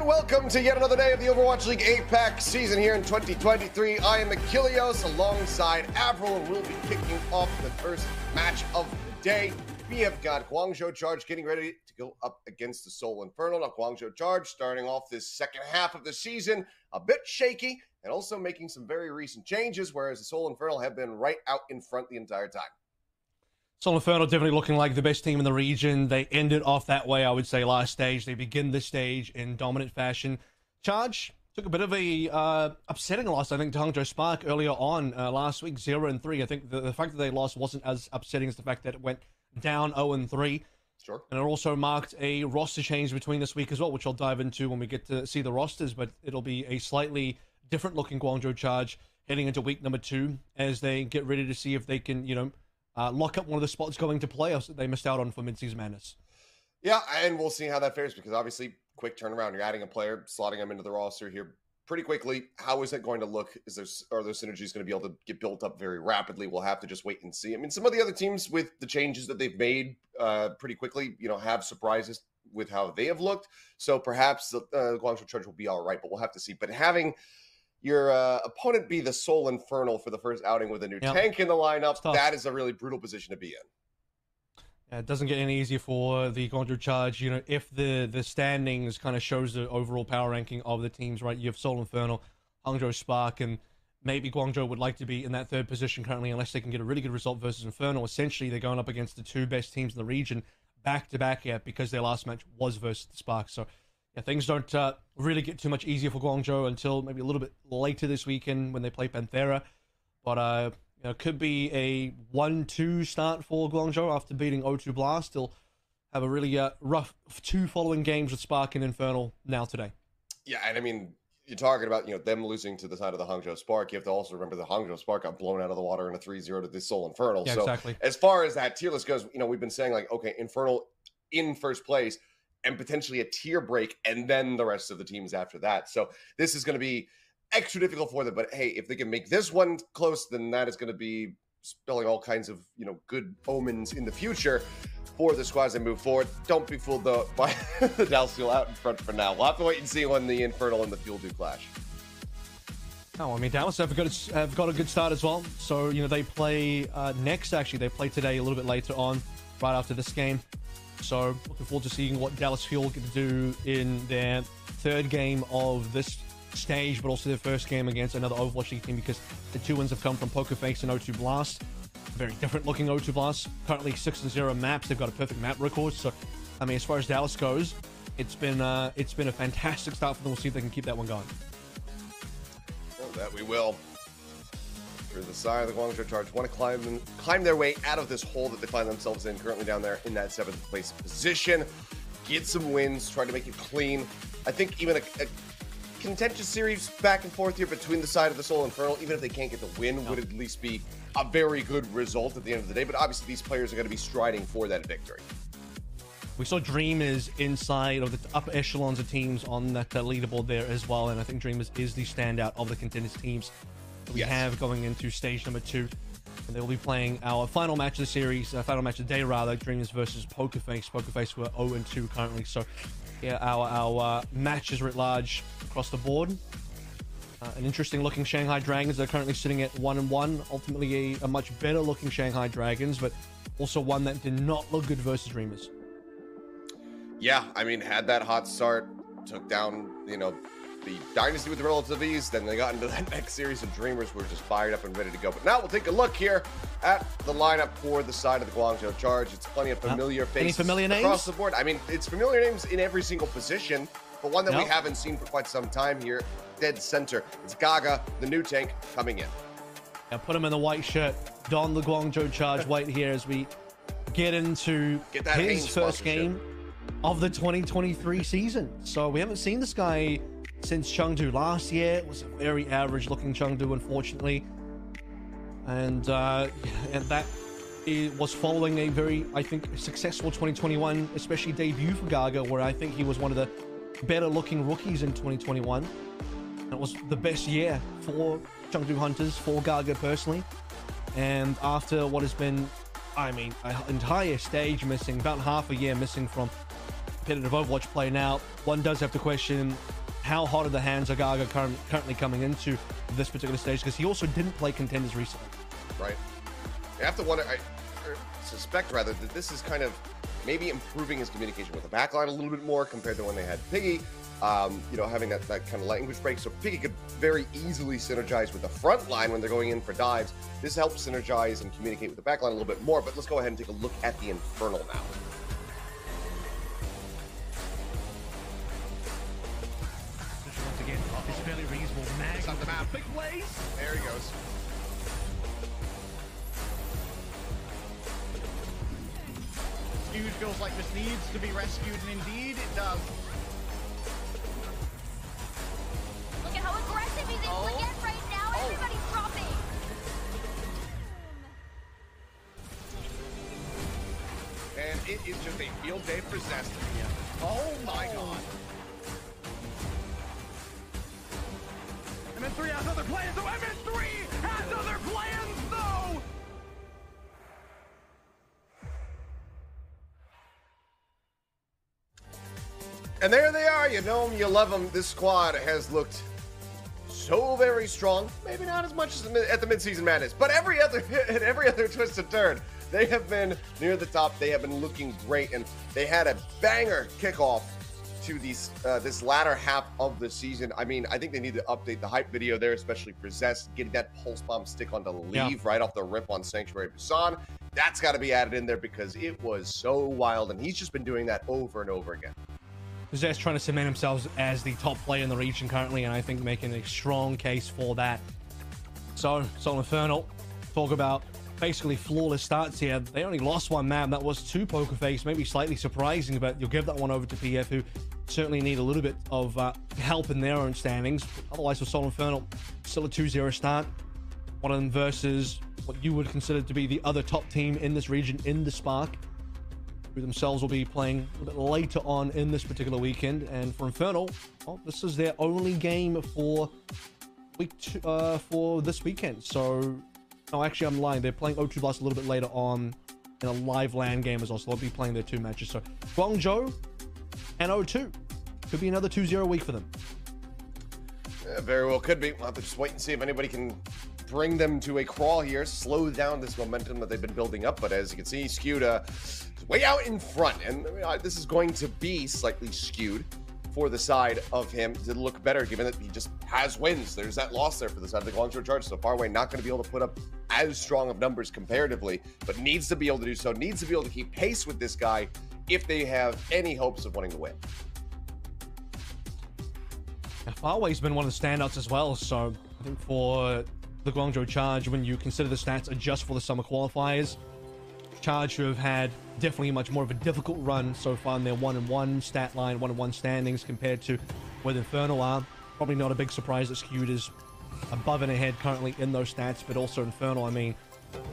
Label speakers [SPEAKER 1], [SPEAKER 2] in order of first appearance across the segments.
[SPEAKER 1] and welcome to yet another day of the Overwatch League APAC season here in 2023. I am Achilleos alongside Avril, and we'll be kicking off the first match of the day. We have got Guangzhou Charge getting ready to go up against the Seoul Infernal. Now, Guangzhou Charge starting off this second half of the season a bit shaky and also making some very recent changes, whereas the Seoul Infernal have been right out in front the entire time.
[SPEAKER 2] Seoul Infernal definitely looking like the best team in the region. They ended off that way, I would say, last stage. They begin this stage in dominant fashion. Charge took a bit of a upsetting loss, I think, to Guangzhou Spark earlier on last week, 0-3. I think the fact that they lost wasn't as upsetting as the fact that it went down 0-3.
[SPEAKER 1] Sure.
[SPEAKER 2] And it also marked a roster change between this week as well, which I'll dive into when we get to see the rosters, but it'll be a slightly different looking Guangzhou Charge heading into week number 2 as they get ready to see if they can, lock up one of the spots going to playoffs that they missed out on for Mid-Season Madness. Yeah,
[SPEAKER 1] and we'll see how that fares because obviously, quick turnaround. You're adding a player, slotting them into the roster here pretty quickly. How is that going to look? Are those synergies going to be able to get built up very rapidly? We'll have to just wait and see. I mean, some of the other teams with the changes that they've made pretty quickly, have surprises with how they have looked. So perhaps the Guangzhou Charge will be all right, but we'll have to see. But having your opponent be the Seoul Infernal for the first outing with a new tank in the lineup, that is a really brutal position to be in.
[SPEAKER 2] It doesn't get any easier for the Guangzhou Charge. If the standings kind of shows the overall power ranking of the teams, right? You have Seoul Infernal, Guangzhou Spark, and maybe Guangzhou would like to be in that third position currently unless they can get a really good result versus Infernal. Essentially, they're going up against the two best teams in the region back-to-back here because their last match was versus the Spark. So yeah, things don't really get too much easier for Guangzhou until maybe a little bit later this weekend when they play Panthera. But it could be a 1-2 start for Guangzhou after beating O2 Blast. They'll have a really rough 2 following games with Spark and Infernal now today.
[SPEAKER 1] Yeah, and I mean, you're talking about them losing to the side of the Guangzhou Spark. You have to also remember the Guangzhou Spark got blown out of the water in a 3-0 to the Seoul Infernal.
[SPEAKER 2] Yeah,
[SPEAKER 1] so
[SPEAKER 2] exactly.
[SPEAKER 1] As far as that tier list goes, we've been saying like, okay, Infernal in first place and potentially a tier break, and then the rest of the teams after that. So this is going to be extra difficult for them. But hey, if they can make this one close, then that is going to be spelling all kinds of good omens in the future for the squads that move forward. Don't be fooled though by the Dallas Fuel out in front for now. We'll have to wait and see when the Infernal and the Fuel do clash.
[SPEAKER 2] Oh, I mean, Dallas have got a good start as well. So they play next. Actually, they play today a little bit later on, right after this game. So looking forward to seeing what Dallas Fuel get to do in their third game of this stage, but also their first game against another Overwatch League team because the 2 wins have come from Pokerface and O2 Blast. Very different looking O2 Blast. Currently 6-0 maps. They've got a perfect map record. So, I mean, as far as Dallas goes, it's been a fantastic start for them. We'll see if they can keep that one going.
[SPEAKER 1] Well, that we will. Through the side of the Guangzhou Charge want to climb their way out of this hole that they find themselves in, currently down there in that 7th place position. Get some wins, try to make it clean. I think even a contentious series back and forth here between the side of the Seoul Infernal, even if they can't get the win, would at least be a very good result at the end of the day. But obviously these players are going to be striding for that victory.
[SPEAKER 2] We saw Dreamers inside of the upper echelons of teams on that leaderboard there as well, and I think Dreamers is the standout of the contenders teams that we have going into stage number 2. And they will be playing our final match of the series, final match of the day rather, Dreamers versus Pokerface. Pokerface were 0-2 currently, so yeah, our matches writ large across the board. An interesting looking Shanghai Dragons. They're currently sitting at 1-1. Ultimately a much better looking Shanghai Dragons, but also one that did not look good versus Dreamers.
[SPEAKER 1] Yeah, I mean, had that hot start, took down, the Dynasty with the relative ease, then they got into that next series, and Dreamers were just fired up and ready to go. But now we'll take a look here at the lineup for the side of the Guangzhou Charge. It's plenty of familiar faces
[SPEAKER 2] any familiar names
[SPEAKER 1] across the board. I mean, it's familiar names in every single position, but one that we haven't seen for quite some time here, dead center. It's Gaga, the new tank, coming in.
[SPEAKER 2] Now put him in the white shirt, don the Guangzhou Charge white here as we get into his first game of the 2023 season. So we haven't seen this guy since Chengdu last year. It was a very average looking Chengdu, unfortunately. And that was following a very, I think, successful 2021, especially debut for Gaga, where I think he was one of the better looking rookies in 2021. It was the best year for Chengdu Hunters, for Gaga personally. And after what has been, I mean, an entire stage missing, about half a year missing from competitive Overwatch play now, one does have to question how hot are the hands of Gaga currently coming into this particular stage, because he also didn't play contenders recently.
[SPEAKER 1] Right. You have to wonder, I suspect rather, that this is kind of maybe improving his communication with the backline a little bit more compared to when they had Piggy. You know, having that kind of language break, so Piggy could very easily synergize with the front line when they're going in for dives. This helps synergize and communicate with the backline a little bit more, but let's go ahead and take a look at the Infernal now.
[SPEAKER 3] Once again, it's fairly reasonable. Mag on the map. Big plays.
[SPEAKER 1] There he goes.
[SPEAKER 3] Skewed feels like this needs to be rescued, and indeed it does.
[SPEAKER 4] Look at how aggressive he's able to get right now. Everybody's dropping.
[SPEAKER 3] And it is just a field day for Zest. Oh my god. MN3 has other plans, though. MN3 has other plans, though.
[SPEAKER 1] And there they are. You know them, you love them. This squad has looked so very strong. Maybe not as much as at the midseason madness, but every other twist and turn, they have been near the top. They have been looking great, and they had a banger kickoff to this latter half of the season. I mean, I think they need to update the hype video there, especially for Zest, getting that pulse bomb stick on the leave right off the rip on Sanctuary Busan. That's got to be added in there because it was so wild, and he's just been doing that over and over again.
[SPEAKER 2] Zest trying to cement himself as the top player in the region currently, and I think making a strong case for that. So, Seoul Infernal, talk about basically flawless starts here. They only lost one map. That was to Poker Face, maybe slightly surprising, but you'll give that one over to PF, who certainly need a little bit of help in their own standings. Otherwise, for Seoul Infernal, still a 2-0 start. One of them versus what you would consider to be the other top team in this region, in the Spark, who themselves will be playing a little bit later on in this particular weekend. And for Infernal, well, this is their only game for for this weekend. So, no, actually, I'm lying. They're playing O2 Blast a little bit later on in a live LAN game as well. So they'll be playing their 2 matches. So Guangzhou and O2 could be another 2-0 week for them.
[SPEAKER 1] Yeah, very well could be. We'll have to just wait and see if anybody can bring them to a crawl here, slow down this momentum that they've been building up. But as you can see, skewed way out in front, and this is going to be slightly skewed for the side of him to look better, given that he just has wins. There's that loss there for the side of the Guangzhou Charge. So far away, not going to be able to put up as strong of numbers comparatively, but needs to be able to do so, needs to be able to keep pace with this guy if they have any hopes of wanting to win.
[SPEAKER 2] Farway's been one of the standouts as well. So I think for the Guangzhou Charge, when you consider the stats are just for the summer qualifiers, Charge, who have had definitely much more of a difficult run so far in their 1-1 stat line, 1-1 standings compared to where the Infernal are. Probably not a big surprise that Skewed is above and ahead currently in those stats, but also Infernal. I mean,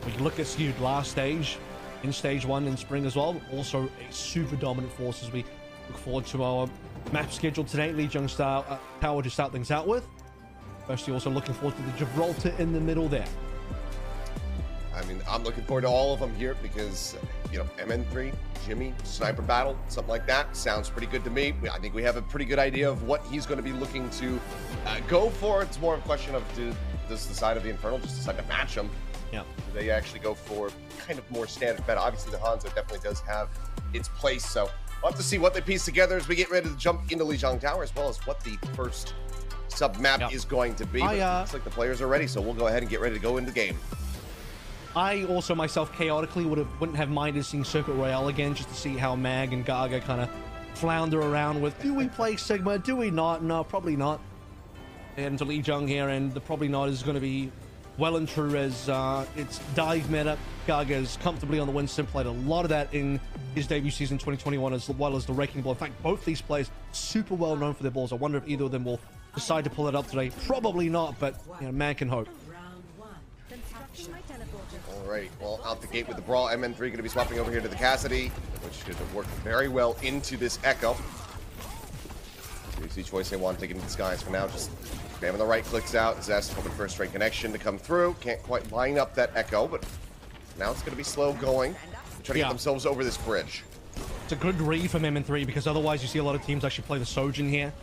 [SPEAKER 2] we can look at Skewed last stage, in stage 1 in spring as well. Also a super dominant force as we look forward to our map schedule today. Lijiang Tower to start things out with. Firstly, also looking forward to the Gibraltar in the middle there.
[SPEAKER 1] I mean, I'm looking forward to all of them here because, you know, MN3, Jimmy, sniper battle, something like that sounds pretty good to me. I think we have a pretty good idea of what he's going to be looking to go for. It's more of a question of does the side of the Infernal just decide to match them?
[SPEAKER 2] Yeah.
[SPEAKER 1] Do they actually go for kind of more standard meta? Obviously, the Hanzo definitely does have its place. So we'll have to see what they piece together as we get ready to jump into Lijiang Tower, as well as what the first sub-map is going to be. But it looks like the players are ready, so we'll go ahead and get ready to go into the game.
[SPEAKER 2] I also myself chaotically wouldn't have minded seeing Circuit Royale again, just to see how Mag and Gaga kind of flounder around with, do we play Sigma, do we not? No, probably not. And to Lijiang here, and the probably not is going to be well and true as it's dive meta. Gaga is comfortably on the win sim, played a lot of that in his debut season 2021, as well as the Wrecking Ball. In fact, both these players super well known for their balls. I wonder if either of them will decide to pull it up today. Probably not, but you know, man can hope.
[SPEAKER 1] All right, well, out the gate with the Brawl, MN3 going to be swapping over here to the Cassidy, which should work very well into this Echo. Easy choice they want to take into disguise for now, just spamming the right clicks out. Zest hoping for a straight connection to come through. Can't quite line up that Echo, but now it's going to be slow going. Trying to get themselves over this bridge.
[SPEAKER 2] It's a good read from M3 because otherwise you see a lot of teams actually play the Sojin here.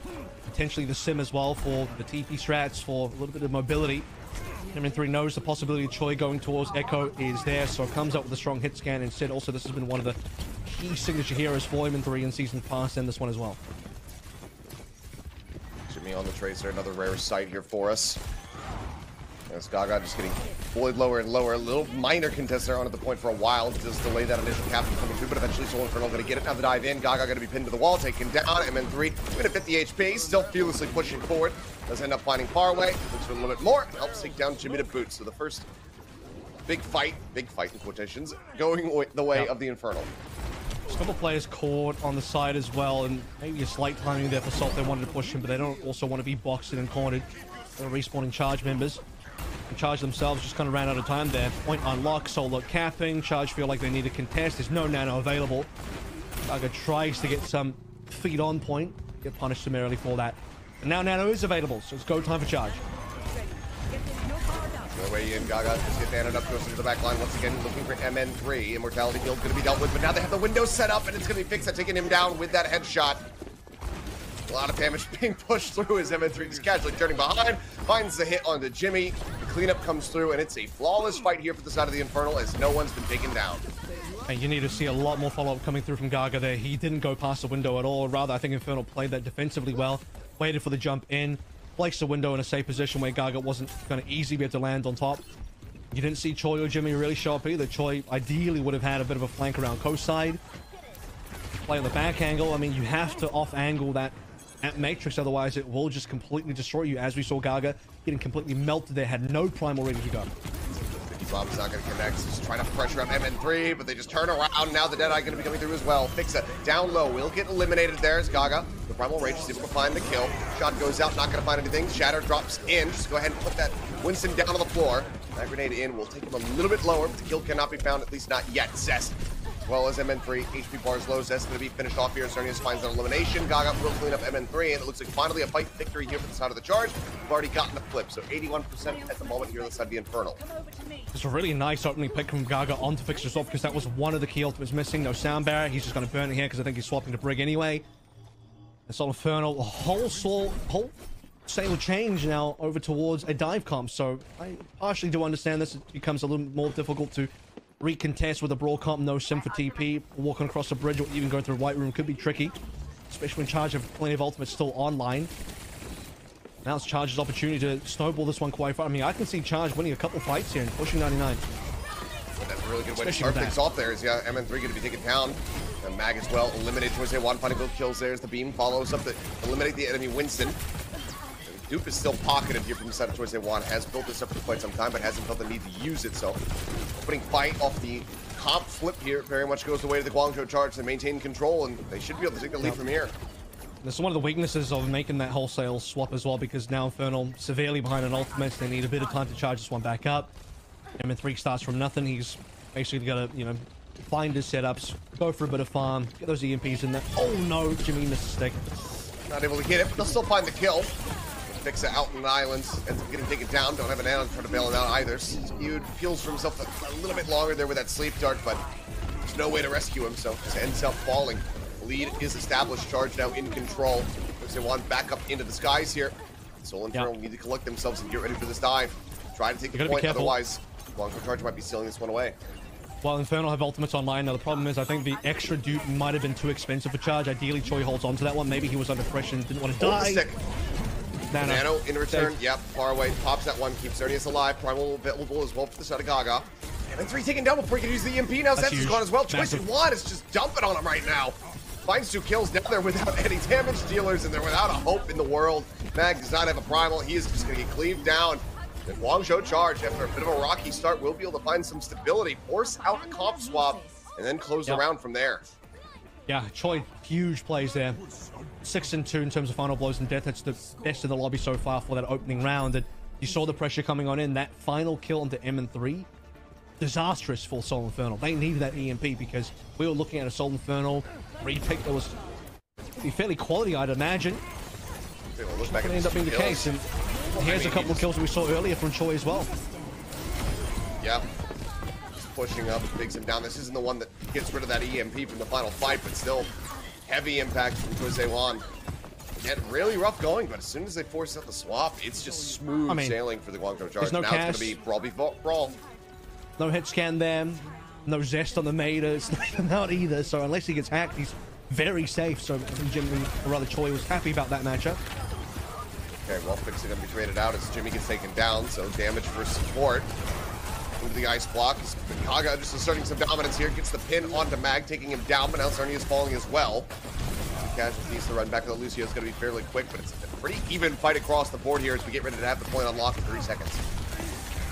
[SPEAKER 2] Potentially the Sim as well for the TP strats, for a little bit of mobility. M3 knows the possibility of Choi going towards Echo is there, so it comes up with a strong hit scan instead. Also, this has been one of the key signature heroes for M3 in seasons past, and this one as well.
[SPEAKER 1] Jimmy on the Tracer, another rare sight here for us. As Gaga just getting bullied lower and lower. A little minor contester on at the point for a while to just delay that initial cap from coming through, but eventually Soul Infernal going to get it. Now the dive in. Gaga going to be pinned to the wall, taken down. MN3 going to 50 HP, still fearlessly pushing forward. Does end up finding Faraway. Looks for a little bit more. Helps take down Jimmy to boot. So the first big fight in quotations, going the way of the Infernal.
[SPEAKER 2] There's a couple players caught on the side as well, and maybe a slight timing there for Salt. They wanted to push him, but they don't also want to be boxed in and cornered. They're respawning Charge members. And Charge themselves just kind of ran out of time there. Point unlocked, solo capping. Charge feel like they need to contest. There's no nano available. Gaga tries to get some feet on point. Get punished summarily for that. And now nano is available, so it's go time for Charge.
[SPEAKER 1] The way in, Gaga just get banded up, goes into the back line once again, looking for MN3. Immortality Guild going to be dealt with, but now they have the window set up, and it's going to be fixed at taking him down with that headshot. A lot of damage being pushed through as MN3 just casually turning behind, finds the hit onto Jimmy. The cleanup comes through, and it's a flawless fight here for the side of the Infernal as no one's been taken down.
[SPEAKER 2] And you need to see a lot more follow-up coming through from Gaga there. He didn't go past the window at all. Rather, I think Infernal played that defensively well, waited for the jump in, placed the window in a safe position where Gaga wasn't going to easily be able to land on top. You didn't see Choi or Jimmy really show up either. Choi ideally would have had a bit of a flank around coast side. Play on the back angle. I mean, you have to off-angle that at Matrix, otherwise it will just completely destroy you, as we saw Gaga getting completely melted there, had no primal ready to go.
[SPEAKER 1] Bob's not going to connect, just trying to pressure up MN3, but they just turn around. Now the Deadeye going to be coming through as well. Fixa down low, will get eliminated there as Gaga. The primal rage is able to find the kill. Shot goes out, not going to find anything. Shatter drops in, just go ahead and put that Winston down on the floor. That grenade in will take him a little bit lower, but the kill cannot be found, at least not yet. Zest, as well as MN3, HP bars low. Zest going to be finished off here. Cernius finds an elimination. Gaga will clean up MN3, and it looks like finally a fight victory here for the side of the Charge. We've already gotten a flip, so 81% at the moment here on the side of the Infernal.
[SPEAKER 2] It's a really nice opening pick from Gaga onto Fixer's off, because that was one of the key ultimates missing. No sound barrier. He's just going to burn it here because I think he's swapping to Brig anyway. And Soul Infernal, the whole sail change now over towards a dive comp. So I partially do understand this. It becomes a little more difficult to recontest with a brawl comp, no sim for TP. Walking across the bridge or even going through a white room could be tricky, especially when Charge have plenty of ultimates still online. Now it's Charge's opportunity to snowball this one quite far. I mean, I can see Charge winning a couple fights here and pushing 99.
[SPEAKER 1] That's a really good way to start things off there. Is MN3 going to be taken down. And Mag as well, eliminated towards the one, finding both kills there as the beam follows up to eliminate the enemy Winston. And Dupe is still pocketed here from the side of Choice One. Has built this up for quite some time, but hasn't felt the need to use it. So, opening fight off the comp flip here very much goes the way to the Guangzhou Charge. They maintain control, and they should be able to take the lead from here.
[SPEAKER 2] This is one of the weaknesses of making that wholesale swap as well, because now Infernal severely behind an ultimate. They need a bit of time to charge this one back up. MN3 starts from nothing. He's basically got to, find his setups, go for a bit of farm, get those EMPs in there. Oh no, Jimmy missed the stick.
[SPEAKER 1] Not able to get it, but they'll still find the kill. Fixa out in the islands, ends up getting taken down. Don't have an Anon to try to bail him out either. Skewed feels for himself a little bit longer there with that sleep dart, but there's no way to rescue him, so just ends up falling. Lead is established. Charge now in control. Looks like one back up into the skies here. Soul Infernal need to collect themselves and get ready for this dive. Try to take the point, otherwise Guangzhou Charge might be stealing this one away.
[SPEAKER 2] While Infernal have ultimates online, now the problem is I think the extra dupe might have been too expensive for Charge. Ideally, Choi holds onto that one. Maybe he was under pressure and didn't want to die.
[SPEAKER 1] Nano in return. Yep, far away. Pops that one. Keeps Cernius alive. Primal available as well for the side of Gaga. MN3 taken down before he can use the EMP. Now Zest is gone as well. Choice One is just dumping on him right now. Finds 2 kills down there without any damage dealers, and they're without a hope in the world. Mag does not have a primal. He is just going to get cleaved down. And Guangzhou Charge, after a bit of a rocky start, will be able to find some stability, force out a comp swap, and then close the round from there.
[SPEAKER 2] Yeah, Choi, huge plays there. 6-2 in terms of final blows and death. That's the best in the lobby so far for that opening round. And you saw the pressure coming on in. That final kill into MN3, disastrous for Soul Infernal. They needed that EMP because we were looking at a Soul Infernal repick that was fairly quality, I'd imagine. It's going to end up being the case. And here's a couple of kills we saw earlier from Choi as well.
[SPEAKER 1] Yeah. pushing up, takes him down. This isn't the one that gets rid of that EMP from the final fight, but still heavy impact from Jose Juan. Again, really rough going, but as soon as they force out the swap, it's just smooth sailing for the Guangzhou Charge.
[SPEAKER 2] No
[SPEAKER 1] now
[SPEAKER 2] cast.
[SPEAKER 1] it's going to be brawl before brawl.
[SPEAKER 2] No hit scan there. No zest on the Mater. It's not either. So unless he gets hacked, he's very safe. So I think Jimmy, or rather Choi, was happy about that matchup.
[SPEAKER 1] Okay, well, Fix is going to be traded out as Jimmy gets taken down. So damage for support. Into the ice block. Kaga just asserting some dominance here. Gets the pin onto Mag, taking him down, but now Cerny is falling as well. Casualties to run back to the Lucio is going to be fairly quick, but it's a pretty even fight across the board here as we get ready to have the point unlocked in 3 seconds.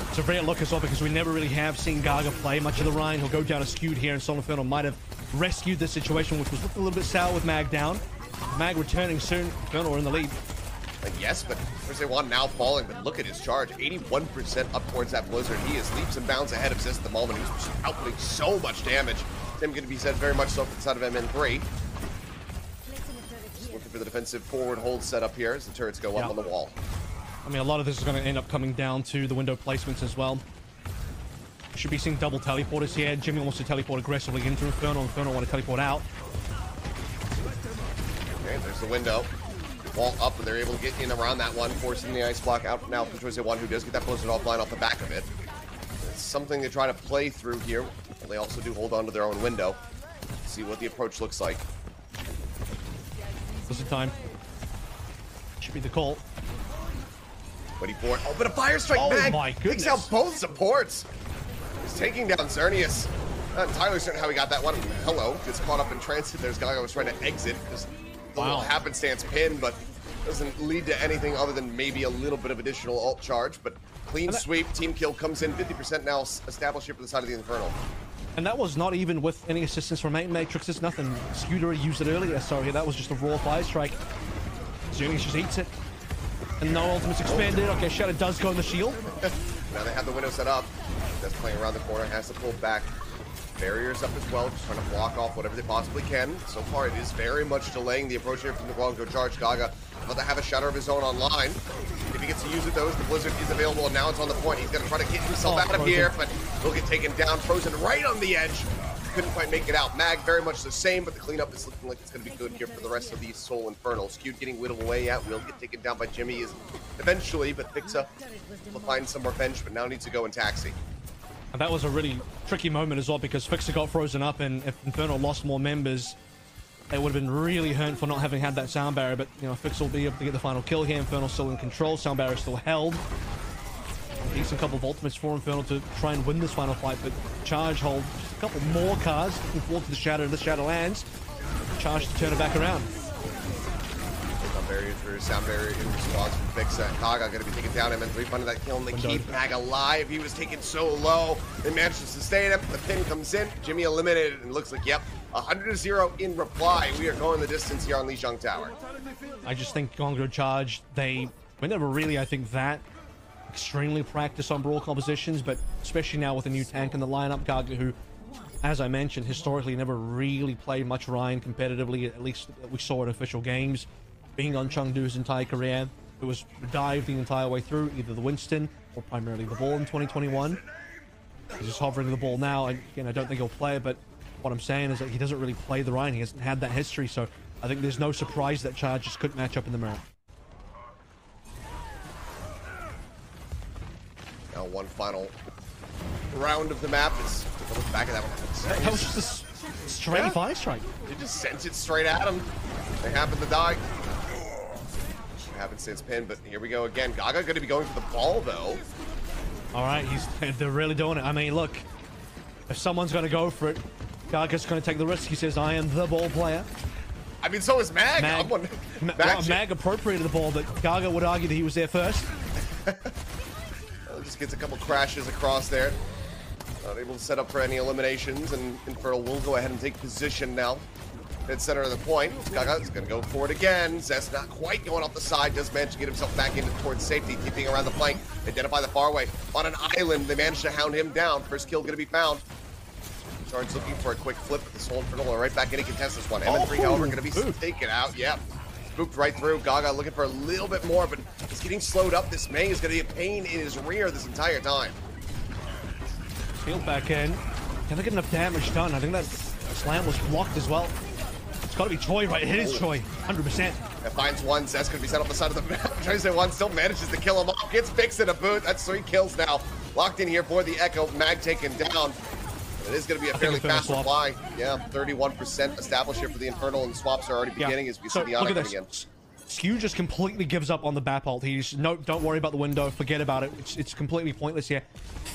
[SPEAKER 2] It's a rare look as well because we never really have seen Gaga play much of the Rhine. He'll go down a skewed here, and Seoul Infernal might have rescued the situation, which was looking a little bit sour with Mag down. Mag returning soon. Infernal are in the lead.
[SPEAKER 1] Yes, but Jose Juan now falling, but look at his charge. 81% up towards that Blizzard. He is leaps and bounds ahead of Zest at the moment. He's just outputting so much damage. Tim going to be said very much so for the side of MN3. Just looking for the defensive forward hold set up here as the turrets go up on the wall.
[SPEAKER 2] I mean, a lot of this is going to end up coming down to the window placements as well. Should be seeing double teleporters here. Jimmy wants to teleport aggressively into Infernal. Infernal want to teleport out.
[SPEAKER 1] Okay, there's the window. Wall up, and they're able to get in around that one, forcing the ice block out now for Jose Juan, who does get that Blizzard offline off the back of it. It's something they try to play through here. They also do hold on to their own window. See what the approach looks like.
[SPEAKER 2] Blizzard time. Should be the call.
[SPEAKER 1] Waiting for it. Oh, but a fire strike.
[SPEAKER 2] Oh
[SPEAKER 1] Mag
[SPEAKER 2] my goodness.
[SPEAKER 1] takes out both supports. He's taking down Xerneas. Not entirely certain how he got that one. Hello. Gets caught up in transit. There's Gaga was trying to exit. Just a little happenstance pin, but doesn't lead to anything other than maybe a little bit of additional ult charge. But clean sweep. Team kill comes in. 50% now established here for the side of the Infernal.
[SPEAKER 2] And that was not even with any assistance from Matrix. It's nothing. Scooter used it earlier. Sorry, that was just a raw fire strike. Xerneas just eats it. And no ultimate's expanded. Okay, Shadow does go in the shield.
[SPEAKER 1] Now they have the window set up. That's playing around the corner. Has to pull back. Barriers up as well. Just trying to block off whatever they possibly can. So far, it is very much delaying the approach here from the Guangzhou Charge. Gaga about to have a shatter of his own online. If he gets to use it, though, the Blizzard is available, and now it's on the point. He's going to try to get himself out of here, but he'll get taken down. Frozen right on the edge. Couldn't quite make it out. Mag very much the same, but the cleanup is looking like it's going to be good here for the rest of these Seoul Infernal. Skewed getting whittled away at. Will get taken down by Jimmy is eventually, but Fixa will find some revenge, but now needs to go and taxi.
[SPEAKER 2] And that was a really tricky moment as well because Fixa got frozen up, and if Infernal lost more members, they would have been really hurt for not having had that sound barrier. But you know, Fixa will be able to get the final kill here. Infernal still in control. Sound barrier still held. A decent couple of ultimates for Infernal to try and win this final fight, but Charge hold just a couple more cards. Looking forward to the Shadow. The Shadow lands. Charge to turn it back around.
[SPEAKER 1] Barrier through, sound barrier in response from Fixa. Kaga going to be taken down. MN3 finding that kill, and they keep Mag alive. He was taken so low. They managed to sustain him. The pin comes in. Jimmy eliminated, and looks like, yep, 100-0 in reply. We are going the distance here on Lijiang Tower.
[SPEAKER 2] I just think Guangzhou Charge, they were never really, I think, that extremely practiced on brawl compositions, but especially now with a new tank in the lineup, Gaga, who, as I mentioned, historically never really played much Rhine competitively, at least we saw in official games. Being on Chengdu's entire career, it was dived the entire way through, either the Winston or primarily the ball in 2021. He's just hovering the ball now, and again, I don't think he'll play it, but what I'm saying is that he doesn't really play the Rhine. He hasn't had that history, so I think there's no surprise that Charge just couldn't match up in the mirror.
[SPEAKER 1] Now one final round of the map is to look back at that one.
[SPEAKER 2] That was just a straight fire strike.
[SPEAKER 1] You just sent it straight at him. They happen to die. Happenstance pin, but here we go again. Gaga going to be going for the ball, though.
[SPEAKER 2] All right, they're really doing it. I mean, look, if someone's going to go for it, Gaga's going to take the risk. He says, I am the ball player.
[SPEAKER 1] I mean, so is Mag.
[SPEAKER 2] Mag appropriated the ball, but Gaga would argue that he was there first.
[SPEAKER 1] Just gets a couple crashes across there. Not able to set up for any eliminations, and Infernal will go ahead and take position now. Dead center of the point. Gaga's going to go for it again. Zest not quite going off the side. Does manage to get himself back into towards safety, keeping around the flank. Identify the far way. On an island, they managed to hound him down. First kill going to be found. Charge looking for a quick flip, but the Seoul Infernal are right back in to contest this one. MN3, however, going to be taken out. Yep. Spooked right through. Gaga looking for a little bit more, but he's getting slowed up. This Mei is going to be a pain in his rear this entire time.
[SPEAKER 2] Field back in. Can they get enough damage done? I think that slam was blocked as well. It's got to be Choi, right? It is Choi, 100%.
[SPEAKER 1] That finds one. Zest going to be set up the side of the map. Tries to say one, still manages to kill him off. Gets fixed in a boot. That's 3 kills now. Locked in here for the Echo. Mag taken down. It is going to be a fairly fast reply. Yeah, 31% established here for the Infernal, and swaps are already beginning as we see the Ana coming in.
[SPEAKER 2] Skew just completely gives up on the BAP ult. He's, no, don't worry about the window. Forget about it. It's completely pointless here.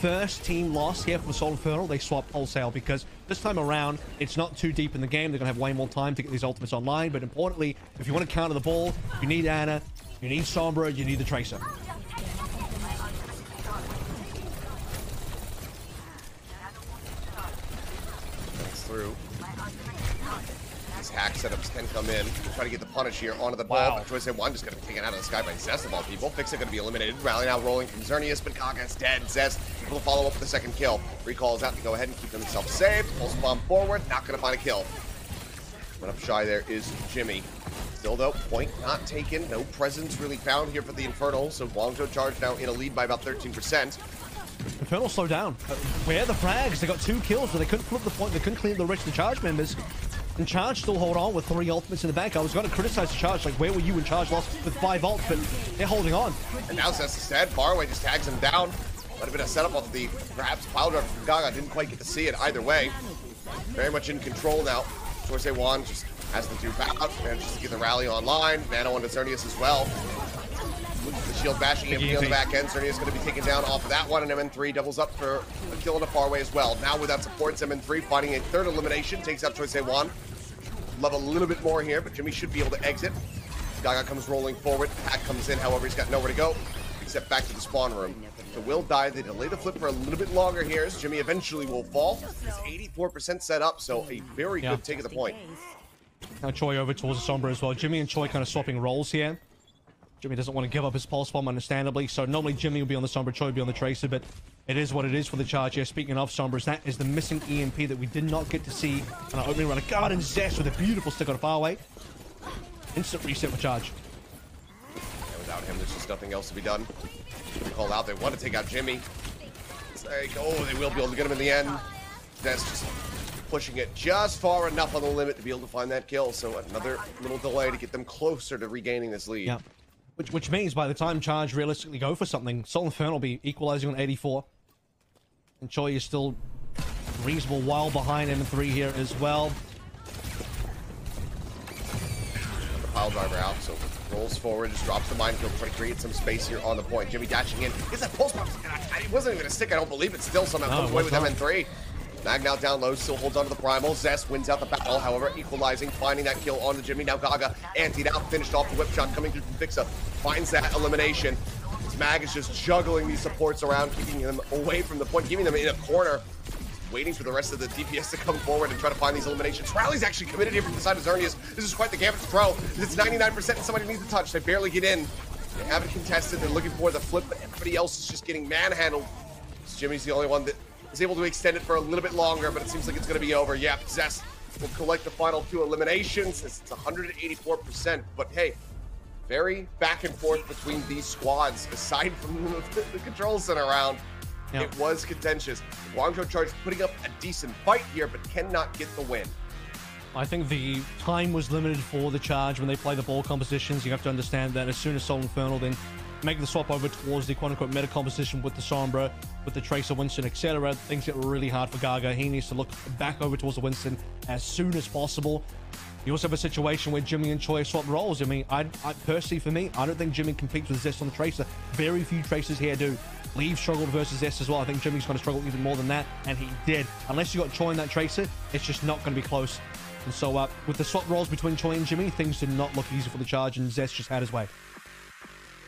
[SPEAKER 2] First team loss here for Seoul Infernal. They swap wholesale because this time around, it's not too deep in the game. They're going to have way more time to get these ultimates online. But importantly, if you want to counter the ball, you need Ana, you need Sombra, you need the Tracer.
[SPEAKER 1] Through. These hack setups can come in. Try to get the punish here onto the ball. But Choice one just going to be taken out of the sky by Zest of all people. Fix it going to be eliminated. Rally now rolling from Xerneas, but Kaga's dead. Zest able to follow up with the second kill. Recalls out to go ahead and keep himself saved. Pulse bomb forward. Not going to find a kill. But up shy there is Jimmy. Still though, point not taken. No presence really found here for the Infernal. So Guangzhou Charge now in a lead by about 13%.
[SPEAKER 2] Infernal slow down. Where are the frags? They got 2 kills, but they couldn't flip the point. They couldn't clean the rest of the Charge members. And Charge still hold on with 3 ultimates in the bank. I was going to criticize the Charge, like, where were you when Charge lost with 5 ults? But they're holding on. And now Zest is dead. Faraway just tags him down. Might have been a setup off the perhaps pile driver from Gaga. Didn't quite get to see it either way. Very much in control now. Choice One just has the 2 out. Manages to get the rally online. Nano onto Xerneas as well. The shield bashing him on the back end. Xerneas going to be taken down off of that one, and MN3 doubles up for a kill in a far away as well. Now without support, MN3 fighting a 3rd elimination. Takes out Choice One. Love a little bit more here, but Jimmy should be able to exit. Gaga comes rolling forward. Pack comes in, however, he's got nowhere to go except back to the spawn room. So will die. They delay the flip for a little bit longer here as Jimmy eventually will fall. He's 84% set up, so a very good take of the point. Now Choi over towards the Sombra as well. Jimmy and Choi kind of swapping roles here. Jimmy doesn't want to give up his pulse bomb, understandably. So normally Jimmy will be on the Sombra, Choi will be on the Tracer, but it is what it is for the Charge here. Speaking of Sombras, that is the missing EMP that we did not get to see on our opening round. God, and Zest with a beautiful stick on a far away. Instant reset for Charge.
[SPEAKER 1] And without him, there's just nothing else to be done. They call out, they want to take out Jimmy. It's like, oh, they will be able to get him in the end. Zest just pushing it just far enough on the limit to be able to find that kill. So another little delay to get them closer to regaining this lead.
[SPEAKER 2] Yeah. Which means by the time Charge realistically go for something, Seoul Infernal will be equalizing on 84. And Choi is still a reasonable while behind M3 here as well.
[SPEAKER 1] The pile driver out, so rolls forward, just drops the minefield, trying to create some space here on the point. Jimmy dashing in. Gets that pulse bomb. It wasn't even a stick, I don't believe it. Still somehow comes away with MN3. Mag now down low, still holds onto the primal. Zest wins out the battle, however, equalizing, finding that kill onto Jimmy. Now Gaga antied out, finished off the whip shot, coming through from Fixa. Finds that elimination. Mag is just juggling these supports around, keeping them away from the point, keeping them in a corner, waiting for the rest of the DPS to come forward and try to find these eliminations. Rally's actually committed here from the side of Xerneas. This is quite the gambit to throw. It's 99% and somebody needs a touch. They barely get in. They haven't contested. They're looking for the flip, but everybody else is just getting manhandled. Jimmy's the only one that is able to extend it for a little bit longer, but it seems like it's going to be over. Yeah, Zest will collect the final 2 eliminations. It's 184%, but hey, very back and forth between these squads. Aside from the control center round, it was contentious. Guangzhou Charge putting up a decent fight here, but cannot get the win.
[SPEAKER 2] I think the time was limited for the Charge when they play the ball compositions. You have to understand that as soon as Seoul Infernal then make the swap over towards the quote-unquote meta composition with the Sombra, with the Tracer, Winston, etc., things get really hard for Gaga. He needs to look back over towards the Winston as soon as possible. You also have a situation where Jimmy and Choi swap roles. I mean, I personally, for me, I don't think Jimmy competes with Zest on the Tracer. Very few Tracers here do. Leave struggled versus Zest as well. I think Jimmy's going to struggle even more than that, and he did. Unless you got Choi in that Tracer, it's just not going to be close. And so, with the swap roles between Choi and Jimmy, things did not look easy for the Charge, and Zest just had his way.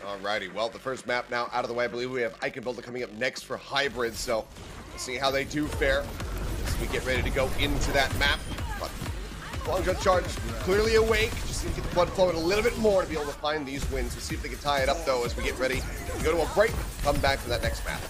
[SPEAKER 1] Alrighty, well, the first map now out of the way. I believe we have Eichenbuilder coming up next for Hybrid, so we'll see how they do fare as we get ready to go into that map. But Guangzhou Charge clearly awake, just need to get the blood flowing a little bit more to be able to find these wins. We'll see if they can tie it up, though, as we get ready to go to a break, come back to that next map.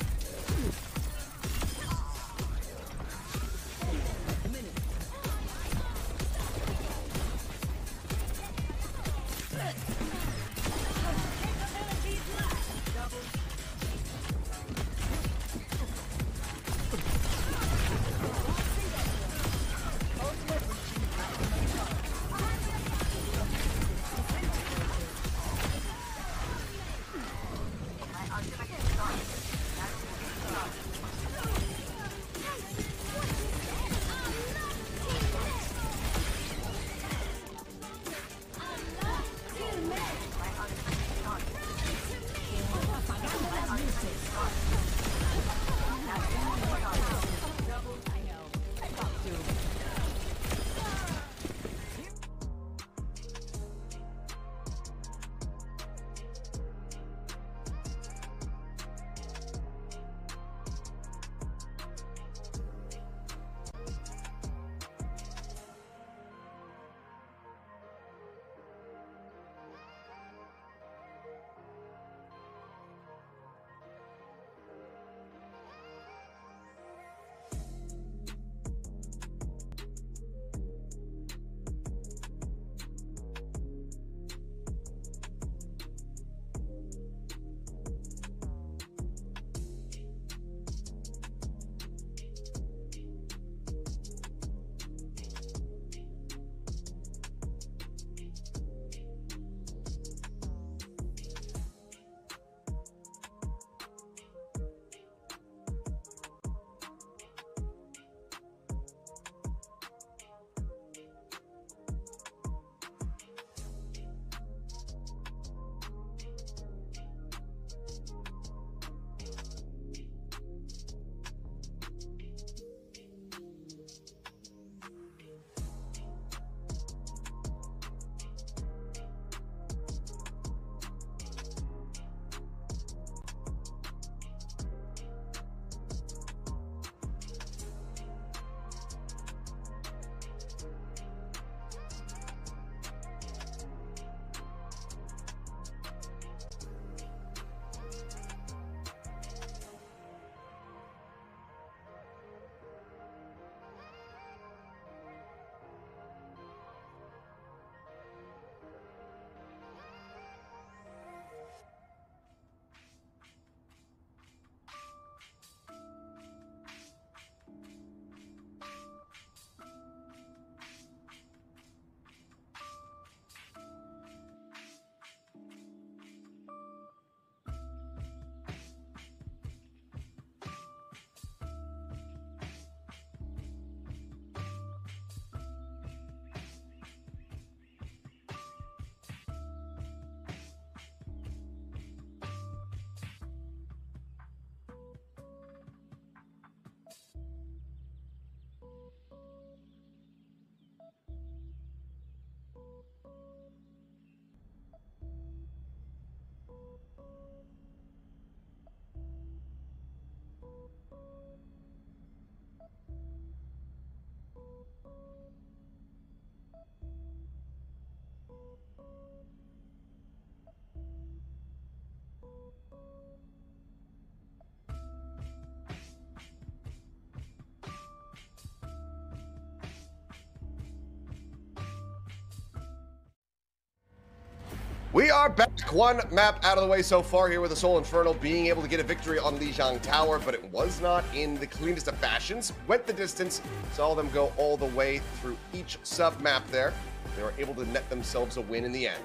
[SPEAKER 1] We are back. One map out of the way so far here with the Seoul Infernal being able to get a victory on Lijiang Tower, but it was not in the cleanest of fashions. Went the distance, saw them go all the way through each sub-map there. They were able to net themselves a win in the end.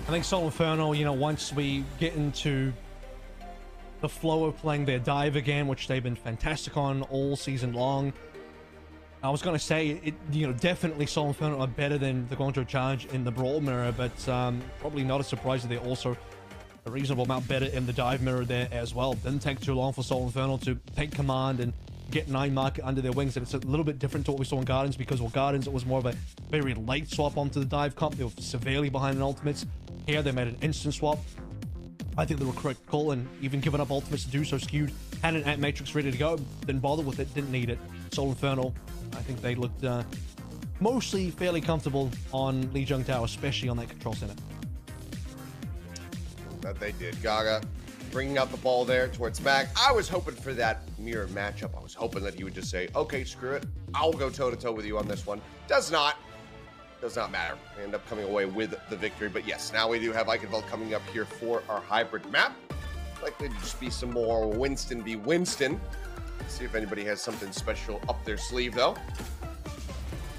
[SPEAKER 2] I think Seoul Infernal, you know, once we get into the flow of playing their dive again, which they've been fantastic on all season long. I was going to say, you know, definitely Seoul Infernal are better than the Guangzhou Charge in the Brawl Mirror, but probably not a surprise that they're also a reasonable amount better in the Dive Mirror there as well. Didn't take too long for Seoul Infernal to take command and get 9 market under their wings, and it's a little bit different to what we saw in Gardens, because with Gardens it was more of a very late swap onto the dive comp. They were severely behind in ultimates. Here they made an instant swap. I think they were correct call, and even giving up ultimates to do so. Skewed had an Ant Matrix ready to go, didn't bother with it, didn't need it. Seoul Infernal, I think they looked mostly fairly comfortable on Lijiang Tower, especially on that control center.
[SPEAKER 1] That they did. Gaga bringing out the ball there towards Mag. I was hoping for that mirror matchup. I was hoping that he would just say, okay, screw it. I'll go toe-to-toe with you on this one. Does not matter. They end up coming away with the victory. But yes, now we do have Eichenfeld coming up here for our hybrid map. Likely to just be some more Winston v. Winston. Let's see if anybody has something special up their sleeve, though.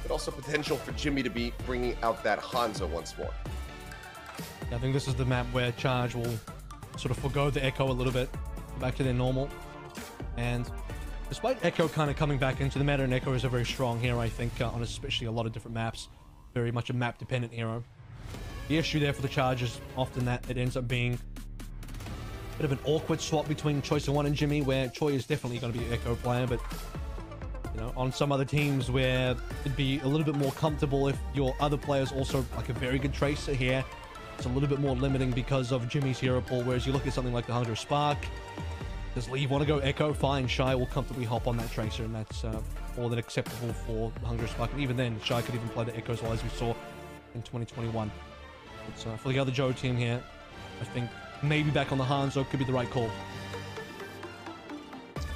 [SPEAKER 1] But also potential for Jimmy to be bringing out that Hanzo once more.
[SPEAKER 2] I think this is the map where Charge will sort of forgo the Echo a little bit, go back to their normal. And despite Echo kind of coming back into the meta, and Echo is a very strong hero, I think, on especially a lot of different maps. Very much a map-dependent hero. The issue there for the Charge is often that it ends up being a bit of an awkward swap between Choice and One and Jimmy, where Choi is definitely going to be an Echo player, but you know, on some other teams where it'd be a little bit more comfortable if your other player's also like a very good Tracer here. It's a little bit more limiting because of Jimmy's hero pool, whereas you look at something like the Guangzhou Spark, does Leave want to go Echo? Fine, Shy will comfortably hop on that Tracer, and that's more than acceptable for the Guangzhou Spark. And even then, Shy could even play the Echo as well, as we saw in 2021. But for the other Joe team here, I think maybe back on the Hanzo could be the right call.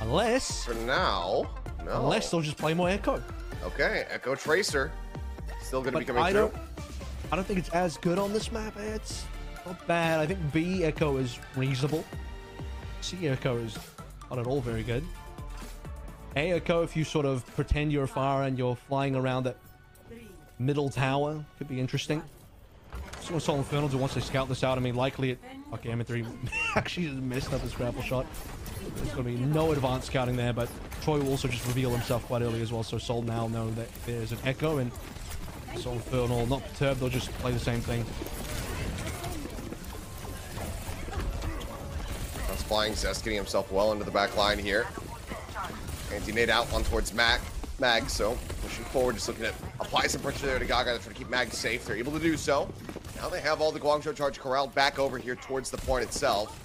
[SPEAKER 2] Unless...
[SPEAKER 1] For now, no.
[SPEAKER 2] Unless they'll just play more Echo.
[SPEAKER 1] Okay, Echo Tracer. Still going to be coming through.
[SPEAKER 2] I don't think it's as good on this map. It's not bad. I think B Echo is reasonable. C Echo is not at all very good. A Echo, if you sort of pretend you're far and you're flying around that middle tower, could be interesting. So Seoul Infernal do once they scout this out. I mean, likely it... Okay, M3 actually just messed up his grapple shot. There's going to be no advanced scouting there, but Troy will also just reveal himself quite early as well, so Seoul now know that there's an Echo, and Seoul Infernal not perturbed, they'll just play the same thing.
[SPEAKER 1] That's flying Zest getting himself well into the back line here. Anti-nade out on towards Mag, so pushing forward, just looking to apply some pressure there to Gaga to try to keep Mag safe. They're able to do so. Now they have all the Guangzhou Charge corralled back over here towards the point itself.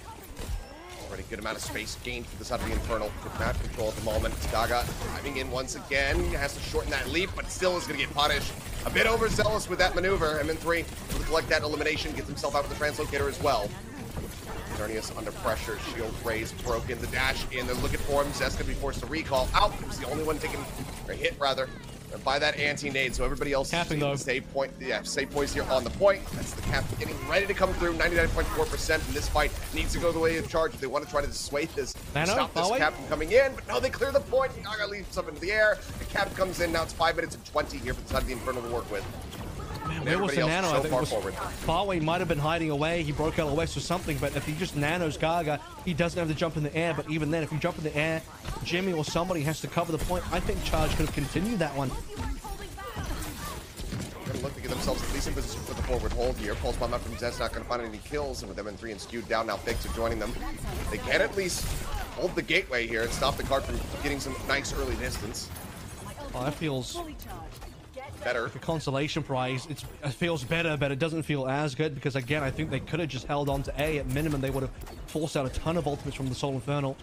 [SPEAKER 1] Already good amount of space gained for the side of the Infernal. Good map control at the moment. Gaga diving in once again. Has to shorten that leap, but still is going to get punished. A bit overzealous with that maneuver. MN3 will collect that elimination, gets himself out with the translocator as well. Xerneas under pressure. Shield raised, broken. The dash in. They're looking for him. Zest going to be forced to recall out. He's the only one taking a hit, rather, by that anti-nade. So everybody else is stay poised here on the point. That's the cap getting ready to come through. 99.4% in this fight. Needs to go the way of Charge if they want to try to dissuade this. Stop this cap from coming in. But no, they clear the point. Gaga leaves up into the air. The cap comes in. Now it's 5 minutes and 20 here for the side of the Infernal to work with.
[SPEAKER 2] Man, where was the nano? I think Farway might have been hiding away. He broke out west or something, but if he just nanos Gaga, he doesn't have to jump in the air. But even then, if you jump in the air, Jimmy or somebody has to cover the point. I think Charge could have continued that one.
[SPEAKER 1] Going to look to get themselves a decent position for the forward hold here. Pulse bomb up from Zest, not going to find any kills. And with MN3 and Skewed down, now Figs are joining them. They can at least hold the gateway here and stop the card from getting some nice early distance.
[SPEAKER 2] Oh, that feels
[SPEAKER 1] better.
[SPEAKER 2] Like a consolation prize. It feels better, but it doesn't feel as good because, again, I think they could have just held on to A. At minimum, they would have forced out a ton of ultimates from the Seoul Infernal.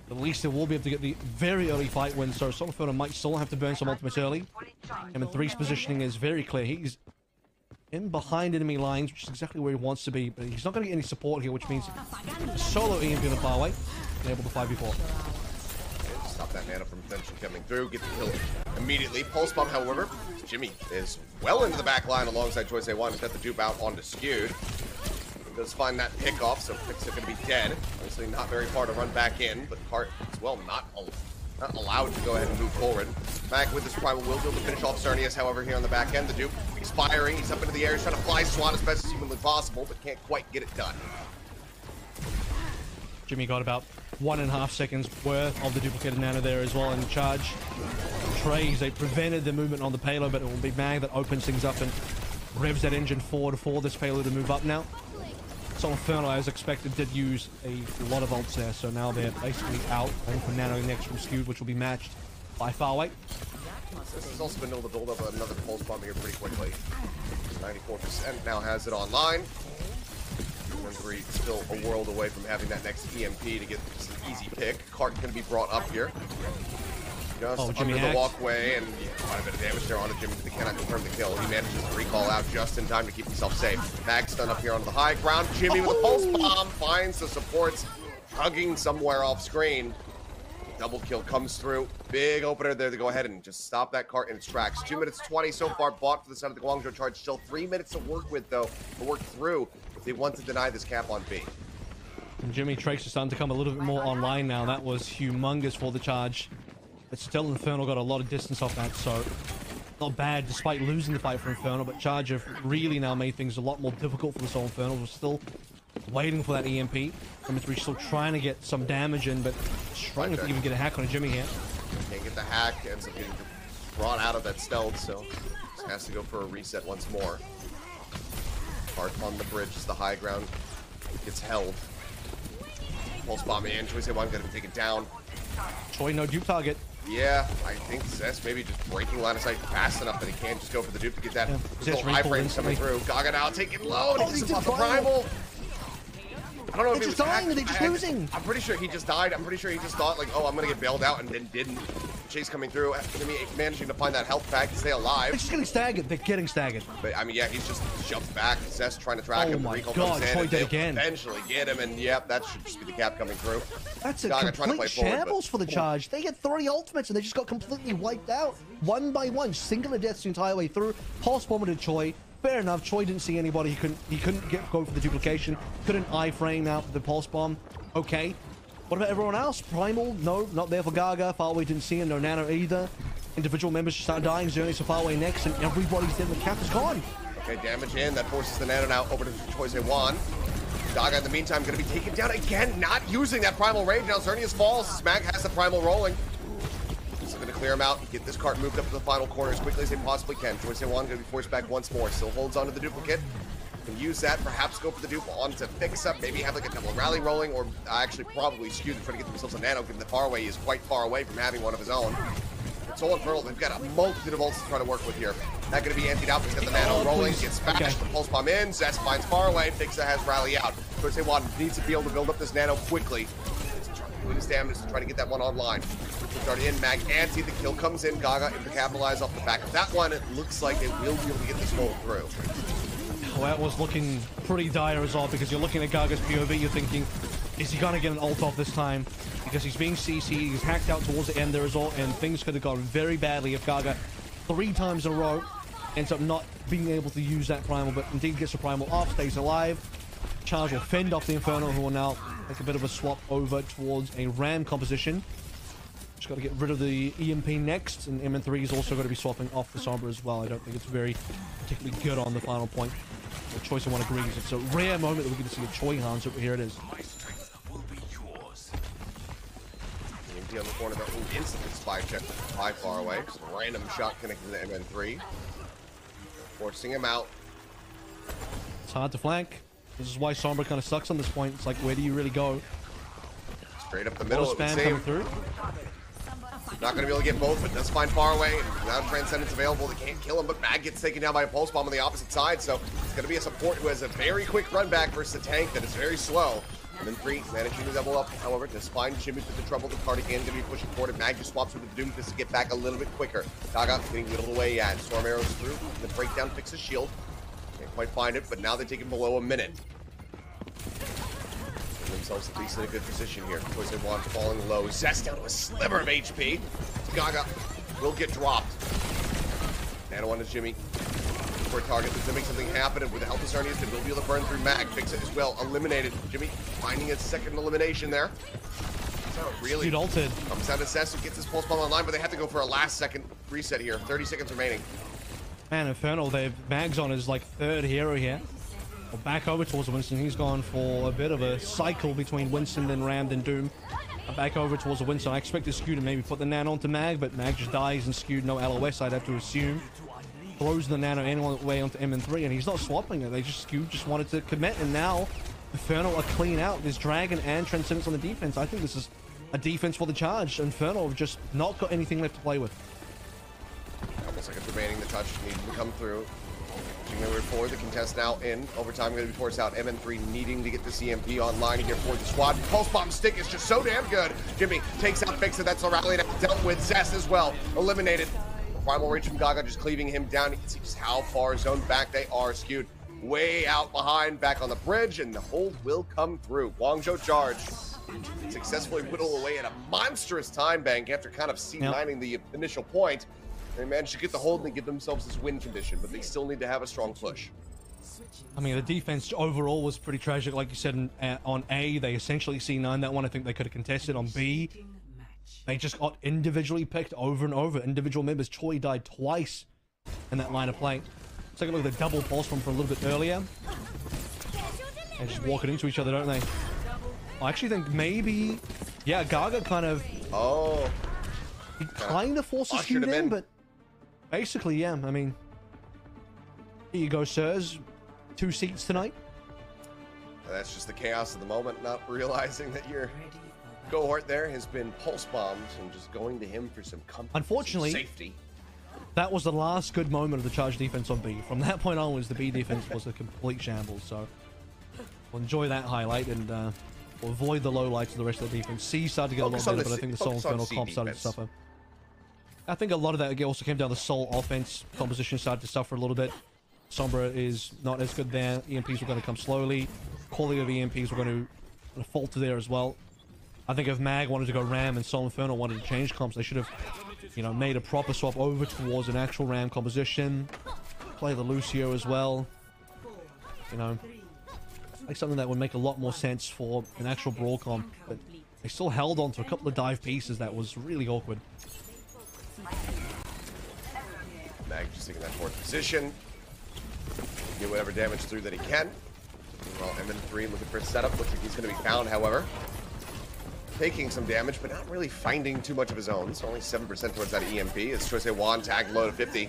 [SPEAKER 2] At least they will be able to get the very early fight win, so Seoul Infernal might still have to burn some ultimates early. M3's positioning is very clear. He's in behind enemy lines, which is exactly where he wants to be, but he's not going to get any support here, which means solo EMP on the far away and able to 5v4.
[SPEAKER 1] Stop that nano from potentially coming through, get the kill immediately. Pulse bomb, however, Jimmy is well into the back line alongside Choice A1 and got the dupe out onto Skewed. Does find that pick off, so Pick's going to be dead. Obviously not very far to run back in, but Cart as well not allowed to go ahead and move forward. Back with this primal will be able to finish off Cernius, however, here on the back end. The dupe expiring, he's up into the air, he's trying to fly swat as best as humanly possible, but can't quite get it done.
[SPEAKER 2] Jimmy got about 1.5 seconds worth of the duplicated nano there as well, and Charge trays, they prevented the movement on the payload, but it will be Mag that opens things up and revs that engine forward for this payload to move up now. Soul Infernal, as expected, did use a lot of ults there, so now they're basically out, waiting for nano next from Skewed, which will be matched by Farway.
[SPEAKER 1] This has also been able to build up another pulse bomb here pretty quickly. 94% now has it online. 1-3 still a world away from having that next EMP to get just an easy pick. Cart can be brought up here. Just under the walkway, and quite a bit of damage there on Jimmy, but they cannot confirm the kill. He manages to recall out just in time to keep himself safe. Mag stun up here onto the high ground. Jimmy with a pulse bomb finds the supports, hugging somewhere off screen. Double kill comes through. Big opener there to go ahead and just stop that cart in its tracks. 2 minutes 20 so far bought for the side of the Guangzhou Charge. Still 3 minutes to work with, though, to work through if they want to deny this cap on B.
[SPEAKER 2] And Jimmy Trace is starting to come a little bit more online now. That was humongous for the Charge. But still, Infernal got a lot of distance off that, so not bad despite losing the fight for Infernal. But Charge have really now made things a lot more difficult for the Soul Infernal. We're still waiting for that EMP. Symmetry still trying to get some damage in, but struggling to even get a hack on a Jimmy here.
[SPEAKER 1] Can't get the hack, ends up getting brought out of that stealth, so just has to go for a reset once more. Part on the bridge as the high ground gets held. Pulse bomb in, Choice A1 gonna take it down.
[SPEAKER 2] Choi, no dupe target.
[SPEAKER 1] Yeah, I think Zest maybe just breaking line of sight fast enough that he can't just go for the dupe to get that little iframe coming through. Gaga now taking low, and he's off the primal. I don't know if he was
[SPEAKER 2] dying, they're just losing.
[SPEAKER 1] I'm pretty sure he just died. I'm pretty sure he just thought, like, oh, I'm gonna get bailed out, and then didn't. Chase coming through, Jimmy managing to find that health pack to stay alive.
[SPEAKER 2] They're just getting staggered. They're getting staggered.
[SPEAKER 1] But I mean, yeah, he's just jumped back. Zest trying to track him.
[SPEAKER 2] Oh my
[SPEAKER 1] Recall
[SPEAKER 2] God,
[SPEAKER 1] comes in,
[SPEAKER 2] Troy
[SPEAKER 1] and
[SPEAKER 2] did
[SPEAKER 1] they'll
[SPEAKER 2] again.
[SPEAKER 1] eventually get him, and yep, that should just be the cap coming through.
[SPEAKER 2] That's a
[SPEAKER 1] Gaga
[SPEAKER 2] complete shambles for the Charge. They get 3 ultimates and they just got completely wiped out. One by one, singular deaths the entire way through. Pulse bomb to Choi. Fair enough, Choi didn't see anybody. He couldn't go for the duplication. Couldn't iframe out the pulse bomb. Okay. What about everyone else? Primal, no, not there for Gaga. Farway didn't see him, no Nano either. Individual members just start dying. Zerny so Farway next, and everybody's dead. The cap is gone.
[SPEAKER 1] Okay, damage in. That forces the Nano now over to Choice A1. Gaga in the meantime going to be taken down again, not using that primal rage. Now Xerneas falls. Smack has the primal rolling. He's going to clear him out, get this cart moved up to the final corner as quickly as they possibly can. Choice A1 going to be forced back once more. Still holds on to the duplicate. Can use that, perhaps go for the dupe on to fix up, maybe have like a double rally rolling, or actually probably Skewed and try to get themselves a nano, given the Farway is quite far away from having one of his own. But Soul Infernal, they've got a multitude of ults to try to work with here. Not going to be emptied out, he's got the nano rolling, gets smashed, the pulse bomb in, Zest finds Farway, Fixa has rally out. Choice A1 needs to be able to build up this nano quickly. Doing his damage to try to get that one online. Start in, Mag anti, the kill comes in, Gaga able to capitalize off the back of that one. It looks like they will be able to get this roll through.
[SPEAKER 2] Well, that was looking pretty dire as well, because you're looking at Gaga's POV, you're thinking, is he gonna get an ult off this time? Because he's being CC'd, he's hacked out towards the end there as well, and things could have gone very badly if Gaga 3 times in a row ends up not being able to use that primal, but indeed gets the primal off, stays alive. Charge will fend off the Infernal, who will now make a bit of a swap over towards a Ram composition. Just got to get rid of the EMP next, and MN3 is also going to be swapping off the Sombra as well. I don't think it's very particularly good on the final point. The Choice of one agrees. It's a rare moment that we get to see a Choi Hans, but here it is.
[SPEAKER 1] EMP on the corner, that will instantly spy check by far away. Just a random shot connecting to MN3. Forcing him out.
[SPEAKER 2] It's hard to flank. This is why Sombra kind of sucks on this point. It's like, where do you really go?
[SPEAKER 1] Straight up the middle, it would
[SPEAKER 2] spam
[SPEAKER 1] seem.
[SPEAKER 2] coming through.
[SPEAKER 1] Not going to be able to get both, but does find Farway. Now Transcendence available. They can't kill him, but Mag gets taken down by a pulse bomb on the opposite side, so it's going to be a support who has a very quick run back versus a tank that is very slow. And then 3 managing to double up, however, does find Jimmy with the trouble. The card again going to be pushing forward, and Mag just swaps with the Doom just to get back a little bit quicker. Gaga getting whittled away at. Storm arrows through. The breakdown fixes shield. Can't quite find it, but now they take him below a minute. Themselves at least in a good position here. Choice A1 falling low. Zest down to a sliver of HP. Gaga will get dropped. Nano on to Jimmy. For a target that's to make something happen, and with the help of Xerneas, they will be able to burn through Mag. Fix it as well. Eliminated. Jimmy finding his second elimination there. Really
[SPEAKER 2] altered.
[SPEAKER 1] Comes out of Cess, who gets his pulse bomb online, but they have to go for a last second reset here. 30 seconds remaining.
[SPEAKER 2] Man, Infernal, they've Mags on his like third hero here. Well, back over towards Winston. He's gone for a bit of a cycle between Winston, then Ram, then Doom. Back over towards the Winston. I expect the Skew to maybe put the Nano onto Mag, but Mag just dies and Skew no LOS, I'd have to assume. Throws the Nano anyway onto MN3, and he's not swapping it. Skew just wanted to commit, and now Infernal are clean out. There's Dragon and Transcendence on the defense. I think this is a defense for the Charge. Infernal have just not got anything left to play with.
[SPEAKER 1] Couple seconds remaining. The touch needs to come through. Moving forward, the contest now in. Overtime going to be forced out. MN3 needing to get the CMP online here for the squad. Pulse bomb stick is just so damn good. Jimmy takes out Fix It. That's the rally. Dealt with Zest as well. Eliminated. Primal Rage from Gaga just cleaving him down. You can see just how far zoned back they are. Skewed way out behind, back on the bridge, and the hold will come through. Guangzhou Charge successfully whittle away at a monstrous time bank after kind of C9ing the initial point. They managed to get the hold and give themselves this win condition, but they still need to have a strong push.
[SPEAKER 2] I mean, the defense overall was pretty tragic. Like you said, on A, they essentially C9 that one. I think they could have contested. On B, they just got individually picked over and over. Individual members. Choi died twice in that line of play. Let's take a look at the double pulse from a little bit earlier. They just walk it into each other, don't they? I actually think maybe, yeah, Gaga kind of...
[SPEAKER 1] Oh.
[SPEAKER 2] He kind of forces Skew in, but basically, yeah, I mean... Here you go, sirs. 2 seats tonight.
[SPEAKER 1] That's just the chaos of the moment, not realizing that your cohort there has been pulse bombed and just going to him for some comfort.
[SPEAKER 2] Unfortunately,
[SPEAKER 1] some safety.
[SPEAKER 2] That was the last good moment of the Charge defense on B. From that point onwards, the B defense was a complete shambles, so we'll enjoy that highlight and we'll avoid the lowlights of the rest of the defense. C started to get a lot better, but I think the Seoul Infernal comp started to suffer. I think a lot of that also came down to the Seoul offense composition started to suffer a little bit. Sombra is not as good there. EMPs were going to come slowly. Quality of EMPs were going to falter there as well. I think if Mag wanted to go Ram and Seoul Infernal wanted to change comps, they should have, you know, made a proper swap over towards an actual Ram composition. Play the Lucio as well. You know, like something that would make a lot more sense for an actual brawl comp. But they still held on to a couple of dive pieces that was really awkward.
[SPEAKER 1] Mag just taking that fourth position. Get whatever damage through that he can. Well, MN3 looking for a setup. Looks like he's going to be found, however. Taking some damage, but not really finding too much of his own. So only 7% towards that EMP. It's Choice One tag low to 50.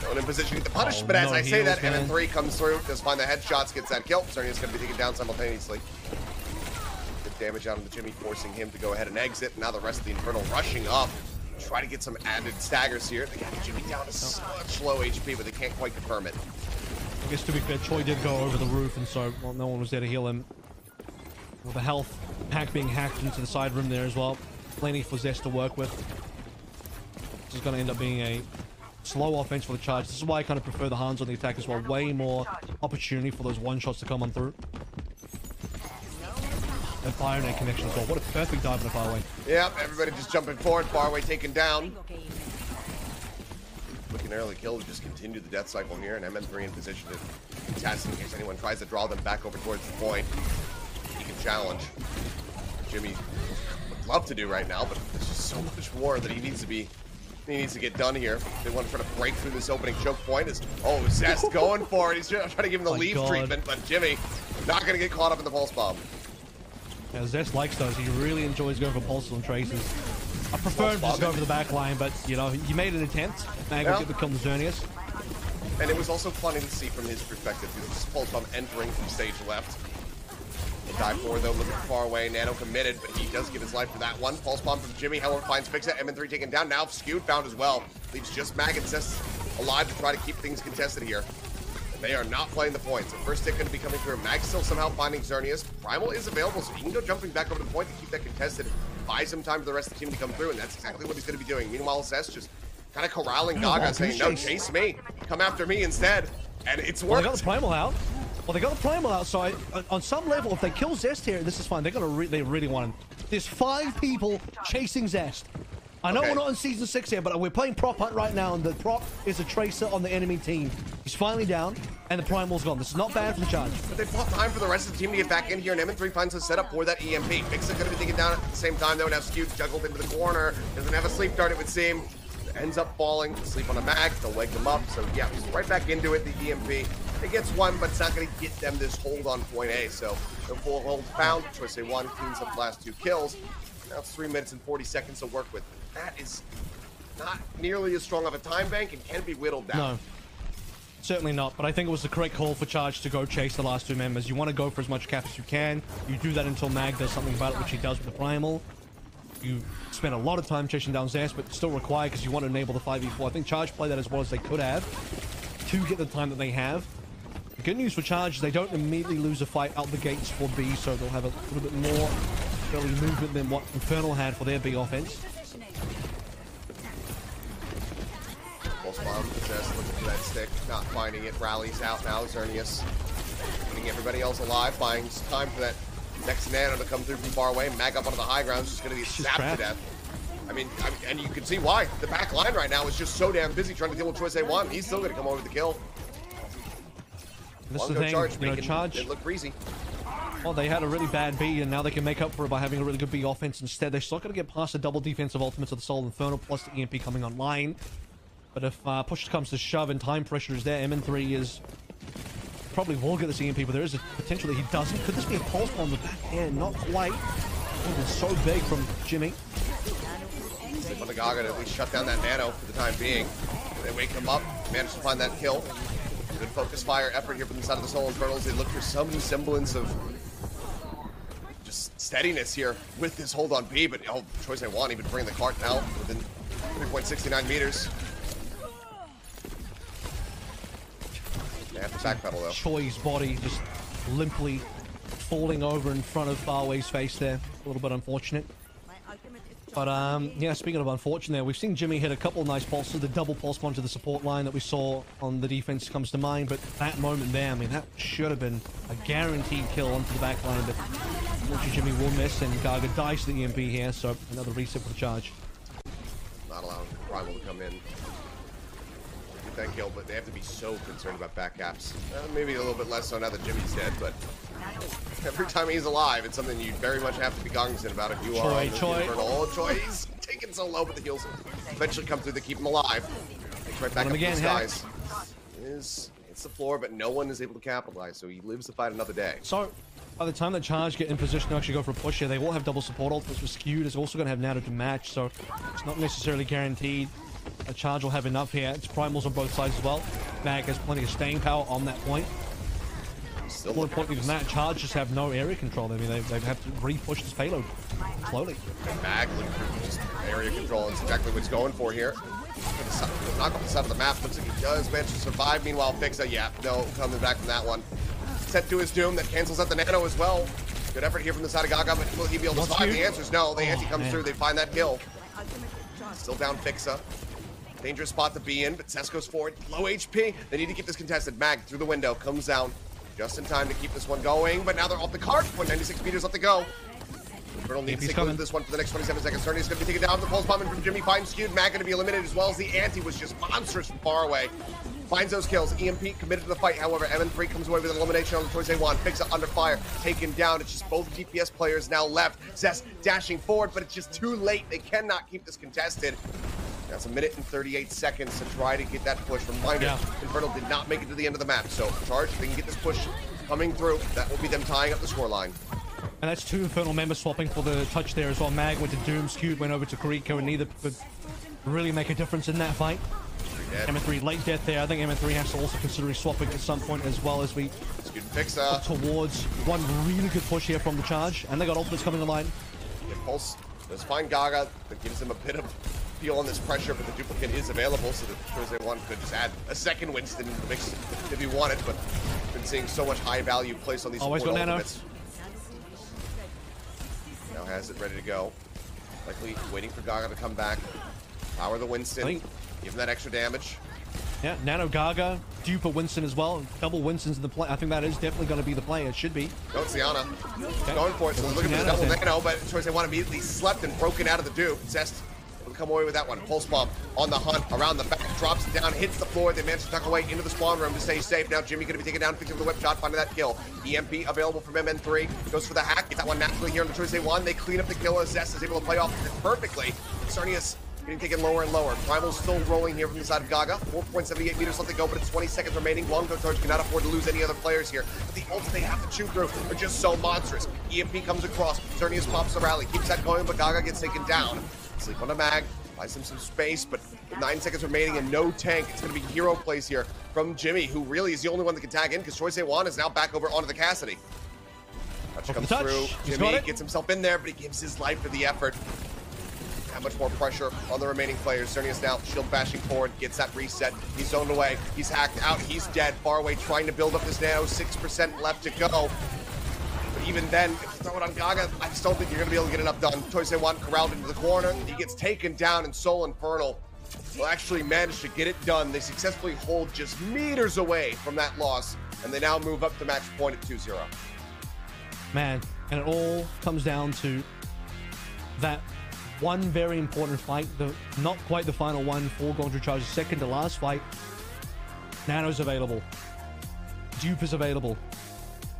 [SPEAKER 1] Going in position to get the punish, but as I say that, MN3 comes through, does find the headshots, gets that kill. Xerneas going to be taken down simultaneously. Good damage out on the Jimmy, forcing him to go ahead and exit. Now the rest of the Infernal rushing up. Try to get some added staggers here. They got Jimmy down to such low HP, but they can't quite confirm it.
[SPEAKER 2] I guess to be fair, Choi did go over the roof, and so no one was there to heal him. With the health pack being hacked into the side room there as well. Plenty for Zest to work with. This is going to end up being a slow offense for the Charge. This is why I kind of prefer the Hans on the attack as well. Way more opportunity for those one-shots to come on through. And Fire Nade connection as well. What a perfect dive on the Faraway.
[SPEAKER 1] Yep, everybody just jumping forward. Faraway taken down. Looking early kill to just continue the death cycle here, and MN3 in position to contest in case anyone tries to draw them back over towards the point. He can challenge. Jimmy would love to do right now, but there's just so much war that he needs to get done here. They want to try to break through this opening choke point. Zest going for it. He's trying to give him the leave treatment, but Jimmy not going to get caught up in the pulse bomb.
[SPEAKER 2] Yeah, Zest likes those. He really enjoys going for pulses and traces. I prefer him to just go over the back line, but, you know, he made an attempt. Mag will get the kill to Xerneas.
[SPEAKER 1] And it was also funny to see from his perspective. He was just pulse bomb entering from stage left. The dive forward, though, looking far away. Nano committed, but he does give his life for that one. Pulse bomb from Jimmy, however, finds Fix It. MN3 taken down. Now Skewed found as well. Leaves just Mag and Zest alive to try to keep things contested here. And they are not playing the points. The first hit going to be coming through. Mag still somehow finding Xerneas. Primal is available, so he can go jumping back over the point to keep that contested. Buy some time for the rest of the team to come through, and that's exactly what he's going to be doing. Meanwhile, Zest just kind of corralling Gaga, saying, no, chase me. Come after me instead. And it's worked.
[SPEAKER 2] Well, they got the Primal out. Well, they got the Primal out, so on some level, if they kill Zest here, this is fine. They really want him. There's 5 people chasing Zest. I know
[SPEAKER 1] Okay.
[SPEAKER 2] we're not in Season 6 here, but we're playing prop hunt right now, and the prop is a Tracer on the enemy team. He's finally down, and the Primal's gone. This is not bad for the Charge.
[SPEAKER 1] But they bought time for the rest of the team to get back in here, and M3 finds a setup for that EMP. Mix is going to be taken down at the same time, though, and have Skewed juggled into the corner. Doesn't have a sleep dart, it would seem. Ends up falling, sleep on a mag, they'll wake them up. So, yeah, he's right back into it, the EMP. It gets one, but it's not going to get them this hold on point A. So, no full hold found. Choice A1 cleans up the last 2 kills. Now it's 3 minutes and 40 seconds to work with. That is not nearly as strong of a time bank and can be whittled down.
[SPEAKER 2] No, certainly not. But I think it was the correct call for Charge to go chase the last 2 members. You want to go for as much cap as you can. You do that until Mag does something about it, which he does with the Primal. You spend a lot of time chasing down Zest, but still required because you want to enable the 5v4. I think Charge played that as well as they could have to get the time that they have. The good news for Charge is they don't immediately lose a fight out the gates for B, so they'll have a little bit more early movement than what Infernal had for their B offense.
[SPEAKER 1] Pulse bomb, Zest looking for that stick, not finding it, rallies out now, Xerneas putting everybody else alive, buying time for that next nano to come through from far away. Mag up onto the high ground, just gonna get zapped to death. I mean, and you can see why. The back line right now is just so damn busy trying to deal with Choice A1. He's still gonna come over the kill.
[SPEAKER 2] This is the
[SPEAKER 1] Guangzhou
[SPEAKER 2] thing,
[SPEAKER 1] Charge,
[SPEAKER 2] you know, Charge,
[SPEAKER 1] it looked breezy.
[SPEAKER 2] well, they had a really bad B, and now they can make up for it by having a really good B offense instead. They're still going to get past the double defensive ultimates of the Seoul Infernal, plus the EMP coming online. But if push comes to shove and time pressure is there, MN3 is probably will get this EMP, but there is a potential that he doesn't. Could this be a pulse bomb with that? Yeah, not quite. Oh, it's so big from Jimmy.
[SPEAKER 1] Sleep on the Gaga to at least shut down that nano for the time being. They wake him up, manage to find that kill. Good focus fire effort here from the side of the Seoul Infernals. They look for some semblance of just steadiness here with this hold on B, but oh, Choice A1 even bringing the cart now within 3.69 meters. They have to backpedal though.
[SPEAKER 2] Choi's body just limply falling over in front of Farway's face there. A little bit unfortunate. But yeah, speaking of unfortunate, we've seen Jimmy hit a couple of nice pulses. The double pulse bomb to the support line that we saw on the defense comes to mind. But that moment there, I mean, that should have been a guaranteed kill onto the back line. But unfortunately, Jimmy will miss, and Gaga dies to the EMP here. So another reset for the Charge.
[SPEAKER 1] Not allowing Primal to come in. Get that kill, but they have to be so concerned about back caps. Maybe a little bit less so now that Jimmy's dead, but every time he's alive, it's something you very much have to be cognizant about if you are
[SPEAKER 2] Choi.
[SPEAKER 1] Oh, Choi, he's taken so low, but the heals eventually come through to keep him alive. Takes right back up
[SPEAKER 2] again,
[SPEAKER 1] to the skies. It's the floor, but no one is able to capitalize, so he lives to fight another day.
[SPEAKER 2] So by the time the Charge get in position to actually go for a push here, they will have double support ultimates for Skewed. It's also going to have Nado to match, so it's not necessarily guaranteed. A Charge will have enough here. It's primals on both sides as well. Mag has plenty of staying power on that point. More importantly than that, Charge just have no area control. I mean, they have to re-push this payload slowly.
[SPEAKER 1] Mag looking for just area control is exactly what he's going for here. Knock off the side of the map. Looks like he does manage to survive. Meanwhile, Fixa, yeah, no, coming back from that one. Set to his doom. That cancels out the nano as well. Good effort here from the side of Gaga, but will he be able to survive? The answer is no. The anti comes through. They find that kill. Still down Fixa. Dangerous spot to be in, but Cess goes forward. Low HP. They need to keep this contested. Mag through the window, comes down just in time to keep this one going, but now they're off the cart. 96 meters left to go. Infernal needs to take this one for the next 27 seconds. Cerny is going to be taken down. The pulse bomb from Jimmy finds Skewed. Mag going to be eliminated as well as the anti was just monstrous from far away. Finds those kills. EMP committed to the fight. However, MN3 comes away with an elimination on the Choice A1. Fixa under fire. Taken down. It's just both DPS players now left. Zest dashing forward, but it's just too late. They cannot keep this contested. That's 1 minute and 38 seconds to try to get that push. Reminder, Infernal did not make it to the end of the map. So, Charge, if they can get this push coming through, that will be them tying up the scoreline.
[SPEAKER 2] And that's 2 Infernal members swapping for the touch there as well. Mag went to Doom, Skewed went over to Kuriko, and neither could really make a difference in that fight. MN3 late death there. I think MN3 has to also consider swapping at some point as well as we look towards one really good push here from the Charge. And they got ultimates coming online.
[SPEAKER 1] Impulse does find Gaga, that gives him a bit of feel on this pressure, but the duplicate is available, so the Choice A1 could just add a second Winston in the mix if he wanted, but been seeing so much high value placed on these support ultimates. Now has it ready to go. Likely waiting for Gaga to come back. Power the Winston. Give him that extra damage.
[SPEAKER 2] Yeah, Nano Gaga, dupe a Winston as well. Double Winstons in the play. I think that is definitely going to be the play. It should be.
[SPEAKER 1] No, it's Iana. Going for it. So they're looking for the double nano, but Choice A1 immediately slept and broken out of the dupe. Zest come away with that one. Pulse Bomb on the hunt, around the back, drops it down, hits the floor. They manage to tuck away into the spawn room to stay safe. Now Jimmy going to be taken down, picks up the whip shot, finding that kill. EMP available from MN3, goes for the hack, get that one naturally here on the choice they won. They clean up the kill as Zest is able to play off it perfectly. Sarnius getting taken lower and lower. Primal's still rolling here from the side of Gaga. 4.78 meters left to go, but it's 20 seconds remaining. Guangzhou Charge cannot afford to lose any other players here. But the ults they have to chew through are just so monstrous. EMP comes across. Sarnius pops the rally, keeps that going, but Gaga gets taken down. Sleep on a mag, buys him some space, but with 9 seconds remaining and no tank, it's going to be hero plays here from Jimmy, who really is the only one that can tag in because Choice A1 is now back over onto the Cassidy. Touch comes through. Jimmy gets himself in there, but he gives his life for the effort. How much more pressure on the remaining players. Cernius now shield bashing forward, gets that reset. He's zoned away. He's hacked out. He's dead. Far away, trying to build up his nano. 6% left to go. But even then, if you throw it on Gaga, I just don't think you're going to be able to get enough done. Toys One corralled into the corner. He gets taken down, and Seoul Infernal will actually manage to get it done. They successfully hold just meters away from that loss, and they now move up to match point at 2-0.
[SPEAKER 2] Man, and it all comes down to that one very important fight, not quite the final one for Guangzhou Charge's second to last fight. Nano's available. Dupe is available.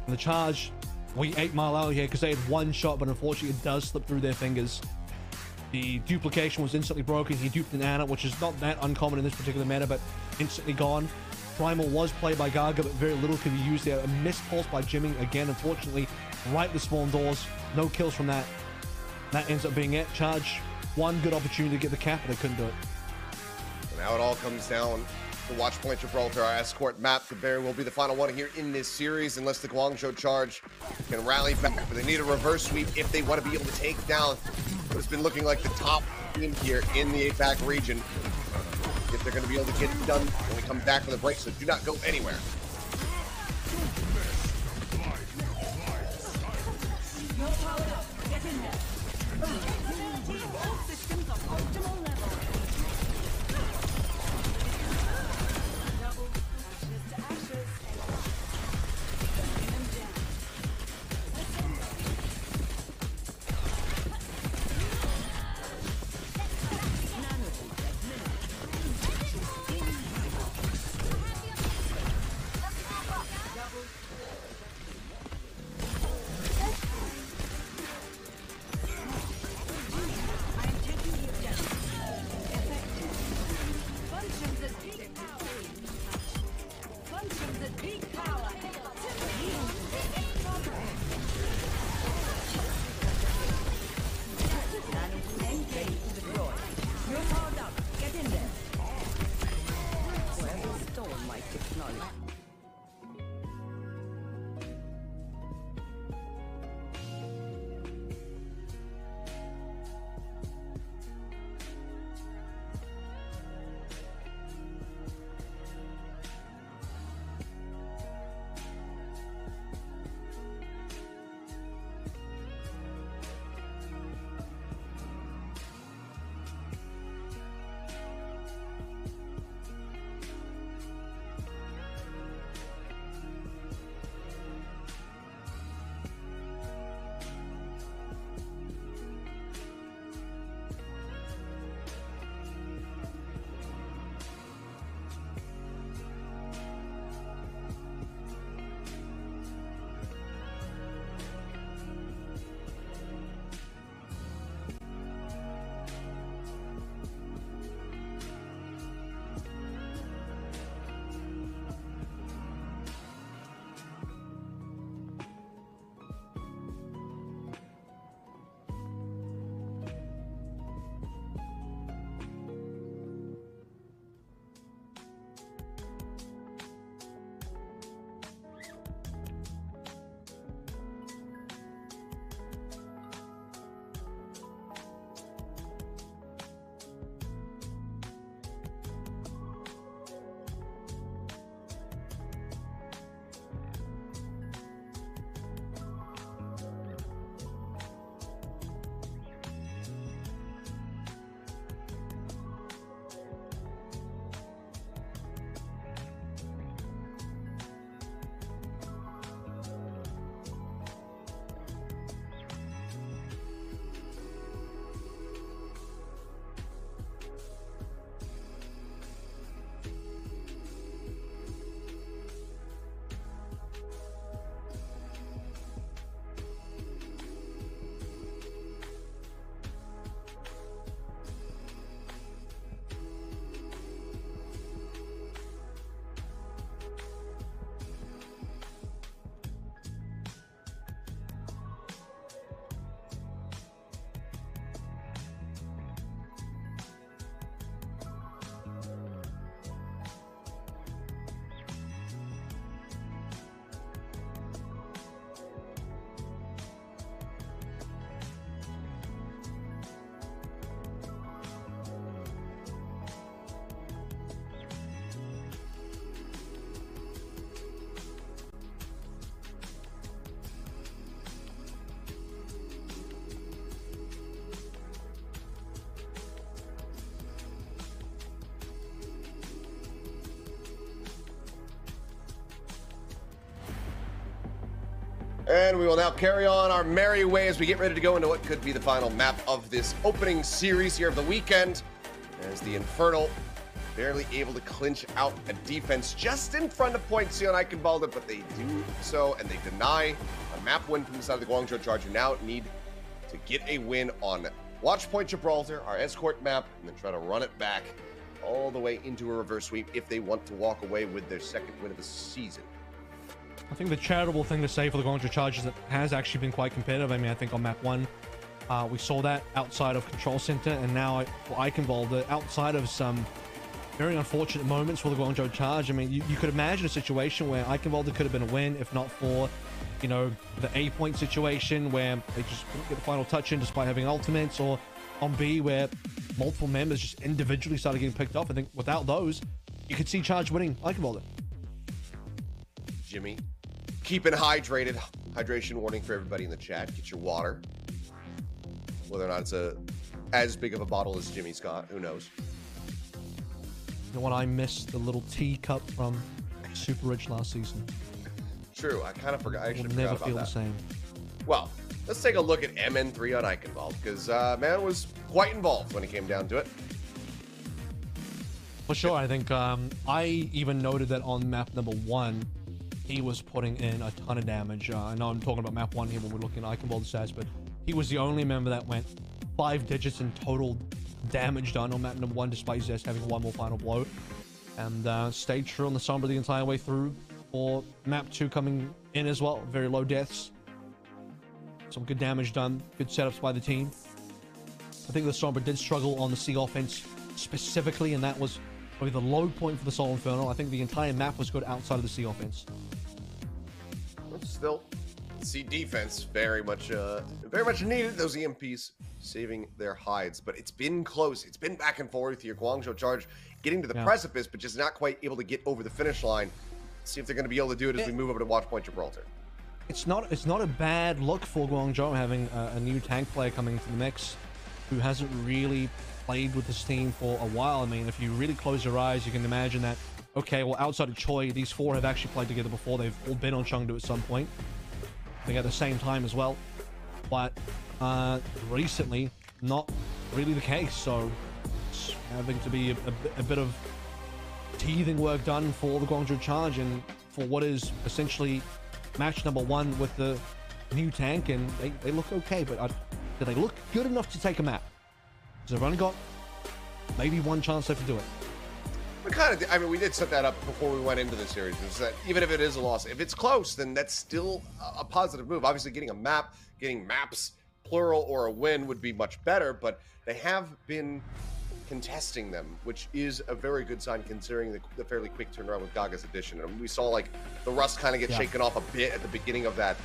[SPEAKER 2] And the Charge, we 8 Mile out here because they had one shot, but unfortunately it does slip through their fingers. The duplication was instantly broken. He duped an Ana, which is not that uncommon in this particular meta, but instantly gone. Primal was played by Gaga, but very little could be used there. A missed pulse by Jimmy, again, unfortunately, right with spawn doors. No kills from that. That ends up being it. Charge, one good opportunity to get the cap, but they couldn't do it.
[SPEAKER 1] So now it all comes down to Watch Point Gibraltar, our escort map. The Bear will be the final one here in this series, unless the Guangzhou Charge can rally back. But they need a reverse sweep if they want to be able to take down what has been looking like the top team here in the APAC region. If they're going to be able to get it done when we come back from the break, so do not go anywhere. And we will now carry on our merry way as we get ready to go into what could be the final map of this opening series here of the weekend. As the Infernal barely able to clinch out a defense just in front of Point C on Eichenwalde, but they do so, and they deny a map win from the side of the Guangzhou Charge, who now need to get a win on Watch Point Gibraltar, our escort map, and then try to run it back all the way into a reverse sweep if they want to walk away with their second win of the season.
[SPEAKER 2] I think the charitable thing to say for the Guangzhou Charge is that it has actually been quite competitive. I mean, I think on map 1, we saw that outside of Control Center, and now for Eichenwalde, outside of some very unfortunate moments for the Guangzhou Charge. I mean, you could imagine a situation where Eichenwalde could have been a win if not for, you know, the A point situation where they just couldn't get the final touch in despite having ultimates, or on B where multiple members just individually started getting picked off. I think without those, you could see Charge winning Eichenwalde.
[SPEAKER 1] Jimmy, keeping hydrated. Hydration warning for everybody in the chat. Get your water. Whether or not it's as big of a bottle as Jimmy's got, who knows?
[SPEAKER 2] You know what? I missed the little teacup from Super Rich last season.
[SPEAKER 1] True, I kind of forgot. I should
[SPEAKER 2] never feel the same.
[SPEAKER 1] Well, let's take a look at MN3 on Eichenwalde, because man was quite involved when it came down to it.
[SPEAKER 2] For sure, I think I even noted that on map number 1, he was putting in a ton of damage. I know I'm talking about map 1 here when we're looking at Eichenwalde stats, but he was the only member that went 5 digits in total damage done on map number 1, despite Zest having one more final blow. And stayed true on the Sombra the entire way through for map 2 coming in as well. Very low deaths. Some good damage done. Good setups by the team. I think the Sombra did struggle on the C offense specifically, and that was probably the low point for the Seoul Infernal. I think the entire map was good outside of the C offense.
[SPEAKER 1] Still, C defense very much needed. Those EMPs saving their hides, but it's been close. It's been back and forth here. Guangzhou Charge getting to the precipice, but just not quite able to get over the finish line. Let's see if they're going to be able to do it as we move over to Watch Point Gibraltar.
[SPEAKER 2] It's not a bad look for Guangzhou having a new tank player coming into the mix who hasn't really played with this team for a while. I mean, if you really close your eyes, you can imagine that, okay, well, outside of Choi, these 4 have actually played together before. They've all been on Chengdu at some point. I think at the same time as well. But recently, not really the case. So it's having to be a bit of teething work done for the Guangzhou Charge, and for what is essentially match number 1 with the new tank, and they look okay, but do they look good enough to take a map? Because they've only got maybe 1 chance left to do it.
[SPEAKER 1] We kind of, I mean, we did set that up before we went into the series. Is that even if it is a loss, if it's close, then that's still a positive move. Obviously, getting a map, getting maps, plural, or a win would be much better, but they have been contesting them, which is a very good sign considering the fairly quick turnaround with Gaga's addition. And we saw like the rust kind of get shaken off a bit at the beginning of that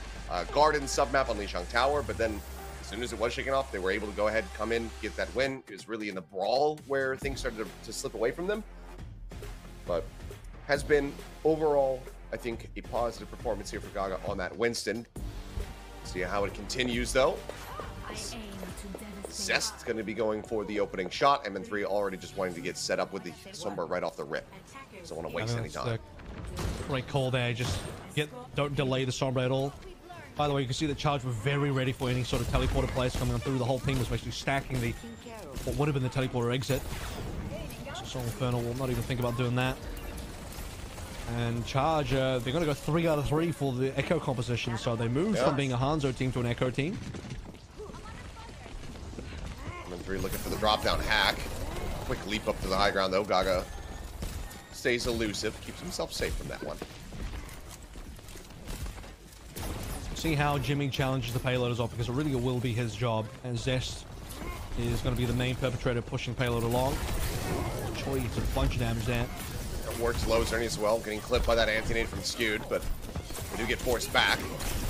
[SPEAKER 1] garden submap on Lijiang Tower, but then as soon as it was shaken off, they were able to go ahead, come in, get that win. It was really in the brawl where things started to slip away from them. But has been overall, I think, a positive performance here for Gaga on that Winston. See how it continues though. Zest's going to be going for the opening shot. MN3 already just wanting to get set up with the Sombra right off the rip. Doesn't want to waste any time.
[SPEAKER 2] Great call there. Just don't delay the Sombra at all. By the way, you can see the Charge were very ready for any sort of teleporter players coming on through. The whole team was basically stacking what would have been the teleporter exit. So Seoul Infernal will not even think about doing that. And Charge, they're going to go 3 out of 3 for the Echo composition. So they moved from being a Hanzo team to an Echo team.
[SPEAKER 1] MN3 looking for the drop-down hack. Quick leap up to the high ground, though. Gaga stays elusive, keeps himself safe from that one.
[SPEAKER 2] See how Jimmy challenges the payload as well, because it really will be his job. And Zest is going to be the main perpetrator pushing payload along. Choi gets a bunch of damage there.
[SPEAKER 1] It works low Zerny as well, getting clipped by that anti-nade from Skewed, but we do get forced back.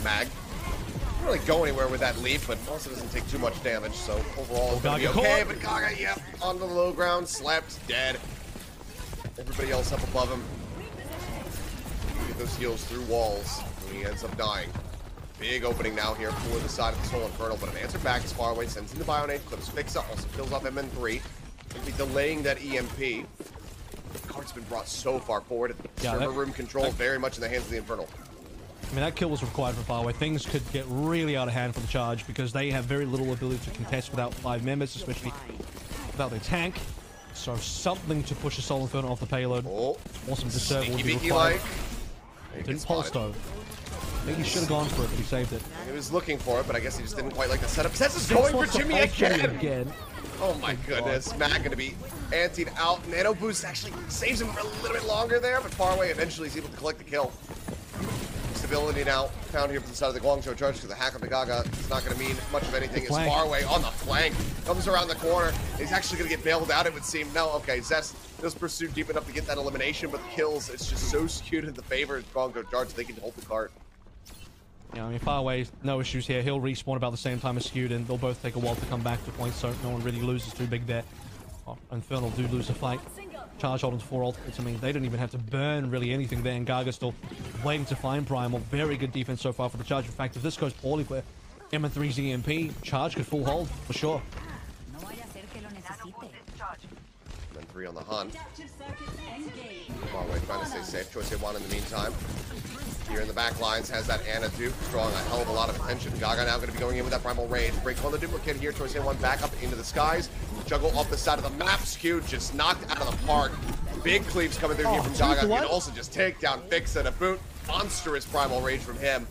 [SPEAKER 1] Mag doesn't really go anywhere with that leap, but also doesn't take too much damage, so overall it's going to be okay. But Gaga, yep, onto the low ground, slept, dead. Everybody else up above him. Get those heals through walls, and he ends up dying. Big opening now here for the side of the Seoul Infernal, but an answer back is far away, sends in the Bionade, clips Fixa, also kills off MN3. Going to be delaying that EMP. The card's been brought so far forward. Server room control very much in the hands of the Infernal.
[SPEAKER 2] I mean, that kill was required from far away. Things could get really out of hand for the Charge because they have very little ability to contest without 5 members, especially without their tank. So something to push the Soul Infernal off the payload.
[SPEAKER 1] Oh,
[SPEAKER 2] awesome to serve would be
[SPEAKER 1] sneaky
[SPEAKER 2] required.
[SPEAKER 1] like.
[SPEAKER 2] Didn't pulse though. I think he should have gone for it, but he saved it.
[SPEAKER 1] He was looking for it, but I guess he just didn't quite like the setup. Zest is going for Jimmy again. Oh my goodness. Mag going to be antied out. Nano Boost actually saves him for a little bit longer there, but far away eventually he's able to collect the kill. Stability now found here from the side of the Guangzhou Charge because the hack of the Gaga is not going to mean much of anything. It's far away on the flank. Comes around the corner. He's actually going to get bailed out, it would seem. No, okay, Zest does pursue deep enough to get that elimination, but the kills, it's just so skewed in the favor of Guangzhou Charge they can hold the cart.
[SPEAKER 2] Yeah, I mean, far away, no issues here. He'll respawn about the same time as Skewed, and they'll both take a while to come back to point, so no one really loses too big there. Oh, Infernal do lose a fight. Charge holding 4 ultimates. I mean, they don't even have to burn really anything there, and Gaga's still waiting to find Primal. Very good defense so far for the Charge. In fact, if this goes poorly for M3's EMP, Charge could full hold, for sure.
[SPEAKER 1] M3 on the hunt. Far away, trying to stay safe. Choice A1 in the meantime. Here in the back lines has that Anna Duke drawing a hell of a lot of attention. Gaga now going to be going in with that Primal Rage. Break on the duplicate here. Choice A1 back up into the skies. Juggle off the side of the map. Skew just knocked out of the park. Big cleaves coming through here from Gaga. Can also just take down Fix and a boot. Monstrous Primal Rage from him.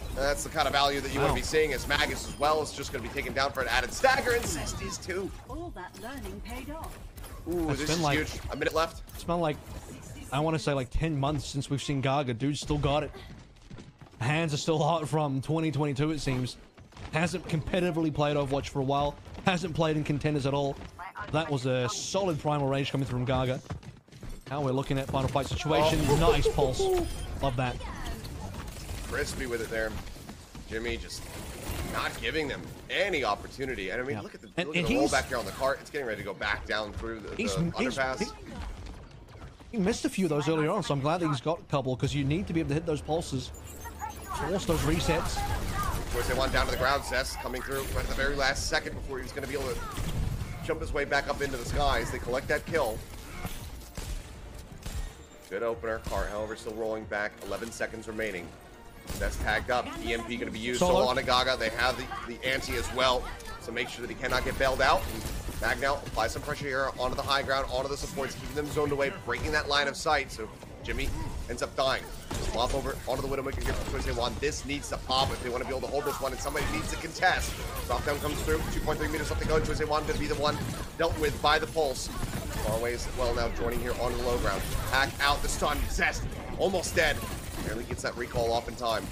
[SPEAKER 1] And that's the kind of value that you want to be seeing as Magus as well is just going to be taken down for an added stagger, and Zest is too.
[SPEAKER 5] All that learning paid off.
[SPEAKER 1] Ooh, this is huge. A minute left.
[SPEAKER 2] It's been like, I want to say like 10 months since we've seen Gaga. Dude still got it. Hands are still hot from 2022, it seems. Hasn't competitively played Overwatch for a while. Hasn't played in contenders at all. That was a solid Primal Rage coming through from Gaga. Now we're looking at final fight situation. Nice pulse. Love that.
[SPEAKER 1] Crispy with it there. Jimmy just not giving them any opportunity. And I mean, look at the roll back here on the cart. It's getting ready to go back down through the underpass.
[SPEAKER 2] He missed a few of those earlier on, so I'm glad that he's got a couple, because you need to be able to hit those pulses. Force those resets.
[SPEAKER 1] Choice they want down to the ground. Zest coming through right at the very last second before he's going to be able to jump his way back up into the skies. They collect that kill. Good opener. Cart, however, still rolling back. 11 seconds remaining. Zest tagged up. EMP going to be used. Solo on Gaga. They have the anti as well, so make sure that he cannot get bailed out. Mag now apply some pressure here onto the high ground, onto the supports, keeping them zoned away, breaking that line of sight. So Jimmy ends up dying. Swap over onto the Widowmaker here from Choice A1. This needs to pop if they want to be able to hold this one, and somebody needs to contest. Drop down comes through. 2.3 meters left to go. Choice A1 going to be the one dealt with by the pulse. Far away as well now joining here onto the low ground. Hack out the stun. Zest almost dead. Barely gets that recall off in time.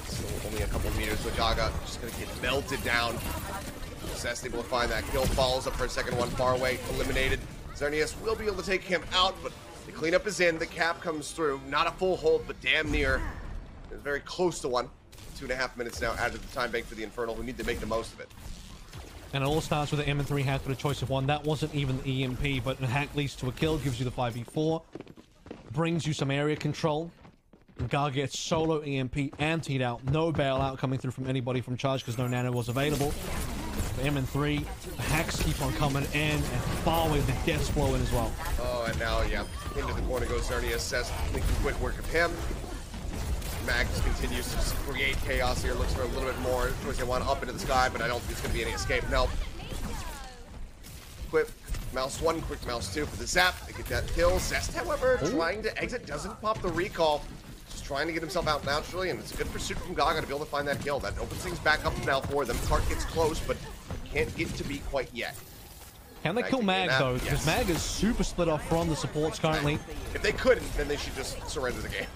[SPEAKER 1] Still only a couple of meters, but Gaga just going to get melted down. Zest able to find that kill. Follows up for a second one. Far away. Eliminated. Xerneas will be able to take him out, but the cleanup is in. The cap comes through. Not a full hold, but damn near. It's very close to one. 2.5 minutes now added to the time bank for the Infernal, who need to make the most of it.
[SPEAKER 2] And it all starts with an M3 hack with a choice of one. That wasn't even the EMP, but a hack leads to a kill, gives you the 5v4, brings you some area control. Gaga gets solo EMP antied out. No bailout coming through from anybody from Charge because no nano was available. M3, the hacks keep on coming in, and far away the deaths flow in as well.
[SPEAKER 1] Oh, and now, yeah, into the corner goes Xerneas. Says, making quick work of him. Mag just continues to just create chaos here. Looks for a little bit more. Choice they want up into the sky, but I don't think it's going to be any escape. No. Quick mouse 1, quick mouse 2 for the zap. They get that kill. Zest, however, trying to exit, doesn't pop the recall. Just trying to get himself out naturally, and it's a good pursuit from Gaga to be able to find that kill. That opens things back up now for them. Cart gets close, but can't get to be quite yet.
[SPEAKER 2] Can they kill Mag, though? Because Mag is super split off from the supports currently.
[SPEAKER 1] If they couldn't, then they should just surrender the game.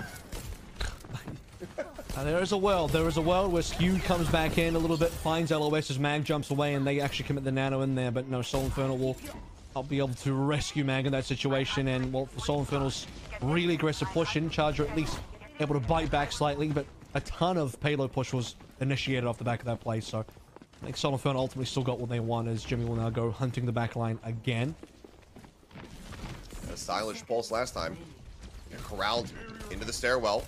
[SPEAKER 2] There is a world where Skewed comes back in a little bit, finds LOS as Mag jumps away, and they actually commit the nano in there, but no, Soul Infernal will not be able to rescue Mag in that situation, and well, for Soul Infernal's really aggressive push in, Charger at least able to bite back slightly, but a ton of payload push was initiated off the back of that play, so I think Soul Infernal ultimately still got what they want, as Jimmy will now go hunting the back line again.
[SPEAKER 1] A stylish pulse last time. Corralled into the stairwell.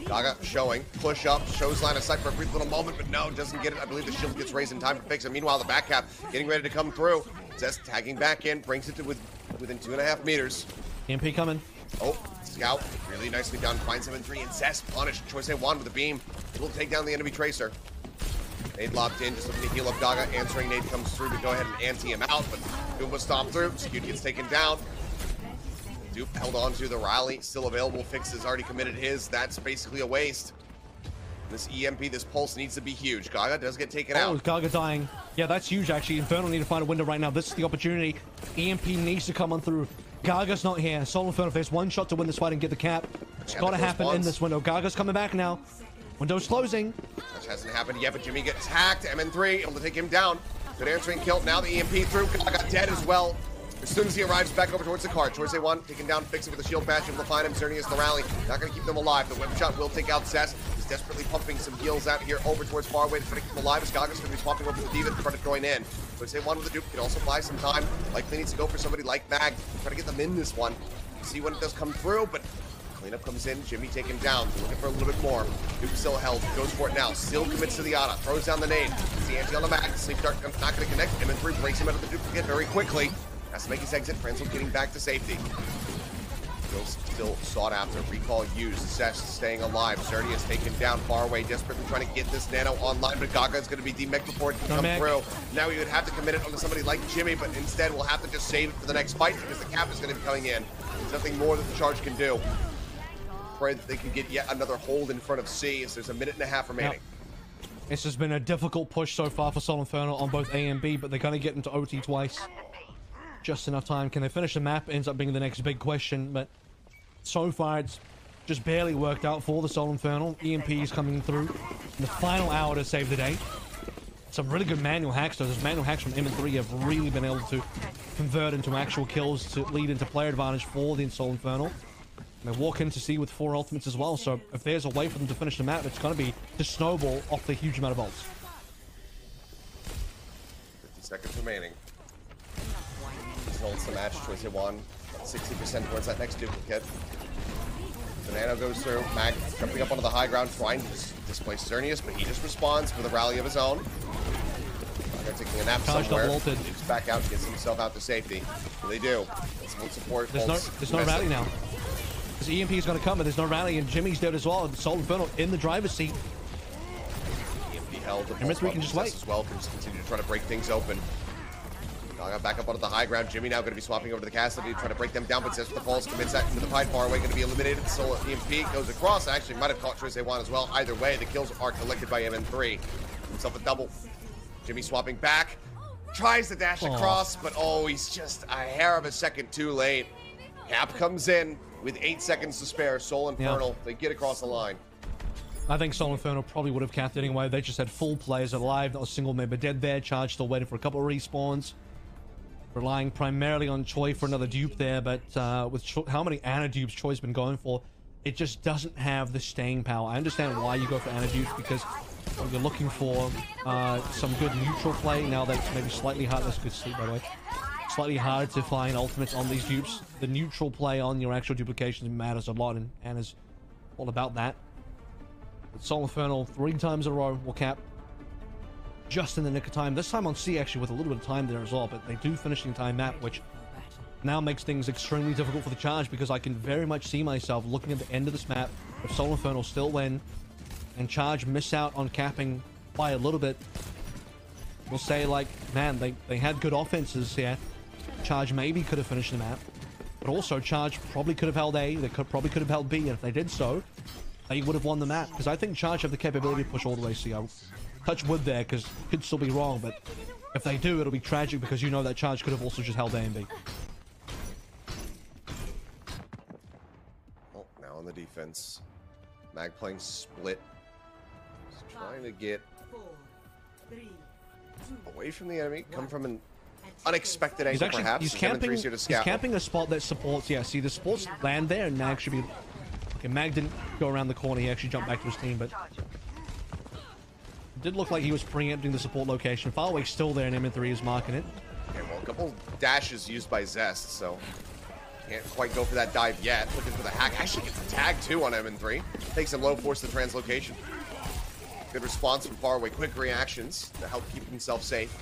[SPEAKER 1] Gaga showing, push up, shows line of sight for a brief little moment, but no, doesn't get it. I believe the shield gets raised in time to fix it. Meanwhile, the back cap getting ready to come through. Zest tagging back in, brings it to within 2.5 meters.
[SPEAKER 2] EMP coming.
[SPEAKER 1] Oh, Scout really nicely done. Finds him in 3, and Zest punished. Choice A1 with a beam. Will take down the enemy Tracer. Nade locked in, just looking to heal up Gaga. Answering nade comes through to go ahead and anti him out, but Doom was stomped through. Skewed gets taken down. Dupe held on to the rally. Still available. Fix has already committed his. That's basically a waste. This EMP, this pulse needs to be huge. Gaga does get taken out.
[SPEAKER 2] Oh, Gaga dying. Yeah, that's huge, actually. Infernal need to find a window right now. This is the opportunity. EMP needs to come on through. Gaga's not here. Soul Infernal face one shot to win this fight and get the cap. It's got to happen in this window. Gaga's coming back now. Window's closing.
[SPEAKER 1] Which hasn't happened yet, but Jimmy gets hacked. MN3 able to take him down. Good answering kill. Now the EMP through. Gaga dead as well. As soon as he arrives back over towards the car, Choice A1 taken down, fixing with the shield bash, able to find him. Xerneas the rally. Not going to keep them alive. The whip shot will take out Zest. He's desperately pumping some heals out here over towards Faraway to try to keep him alive. As Gaga's going to be swapping over the Diva to try to join in. Choice A1 with the dupe can also buy some time. Likely needs to go for somebody like Mag. Try to get them in this one. See when it does come through, but cleanup comes in. Jimmy taken down. Looking for a little bit more. Duke still held. Goes for it now. Still commits to the Ana. Throws down the nade. The anti on the Mag. Sleep Dart not going to connect. MN3 breaks him out of the duplicate very quickly. Has to make his exit. Franzel getting back to safety. Still sought after. Recall used. Zest staying alive. Xerneas taken down far away. Desperately trying to get this nano online, but Gaga is going to be demech before it can come through. Now he would have to commit it onto somebody like Jimmy, but instead we'll have to just save it for the next fight because the cap is going to be coming in. There's nothing more that the Charge can do. Pray that they can get yet another hold in front of C as there's a minute and a half remaining.
[SPEAKER 2] Yep. This has been a difficult push so far for Seoul Infernal on both A and B, but they're going to get into OT twice. Just enough time. Can they finish the map? Ends up being the next big question, but so far it's just barely worked out for the Seoul Infernal. EMP is coming through in the final hour to save the day. Some really good manual hacks though. Those manual hacks from M3 have really been able to convert into actual kills to lead into player advantage for the Seoul Infernal. And they walk into C with 4 ultimates as well, so if there's a way for them to finish the map, it's going to be to snowball off the huge amount of ults.
[SPEAKER 1] 50 seconds remaining. Holds the match. Choice A1, 60% towards that next duplicate. The nano goes through. Mag jumping up onto the high ground, trying to displace Xerneas, but he just responds with a rally of his own. They're taking a nap somewhere. He's back out, gets himself out to safety. What do they do? Some support.
[SPEAKER 2] There's no rally now. This EMP is going to come, but there's no rally, and Jimmy's dead as well. And Seoul Infernal in the driver's seat.
[SPEAKER 1] EMP held.
[SPEAKER 2] M3 can just wait
[SPEAKER 1] as well. Can just continue to try to break things open. Gaga back up onto the high ground. Jimmy now going to be swapping over to the Cassidy, trying to break them down, but Zest with the falls commits that into the fight. Far away, going to be eliminated. Soul EMP goes across. Actually, might have caught Choice A1 as well. Either way, the kills are collected by MN3. Himself a double. Jimmy swapping back. Tries to dash across, but oh, he's just a hair of a second too late. Cap comes in with 8 seconds to spare. Soul Infernal, they get across the line.
[SPEAKER 2] I think Seoul Infernal probably would have capped it anyway. They just had full players alive, not a single member dead there. Charge still waiting for a couple of respawns. Relying primarily on Choi for another dupe there, but with how many Ana dupes Choi's been going for, it just doesn't have the staying power. I understand why you go for Ana dupes, because you're looking for some good neutral play. Now that's maybe slightly hard. That's good sleep, by the way. Slightly harder to find ultimates on these dupes. The neutral play on your actual duplications matters a lot, and Ana's all about that. But Seoul Infernal 3 times in a row will cap just in the nick of time. This time on C, actually, with a little bit of time there as well, but they do finish the entire map, which now makes things extremely difficult for the Charge, because I can very much see myself looking at the end of this map, if Seoul Infernal still win, and Charge miss out on capping by a little bit. We'll say, like, man, they had good offenses here. Charge maybe could have finished the map, but also Charge probably could have held A, they probably could have held B, and if they did so, they would have won the map, because I think Charge have the capability to push all the way C. Touch wood there, because it could still be wrong, but if they do, it'll be tragic, because you know that Charge could have also just held A and B.
[SPEAKER 1] Oh, now on the defense. Mag playing split. Just trying to get away from the enemy, come from an unexpected angle, perhaps.
[SPEAKER 2] He's camping a spot that supports, yeah, see, the supports land there, and Mag should be... Okay, Mag didn't go around the corner, he actually jumped back to his team, but... It did look like he was preempting the support location. Faraway's still there, and MN3 is marking it.
[SPEAKER 1] Okay, well, a couple dashes used by Zest, so can't quite go for that dive yet. Looking for the hack. Actually gets a tag, too, on MN3. Takes him low, force the translocation. Good response from Faraway. Quick reactions to help keep himself safe.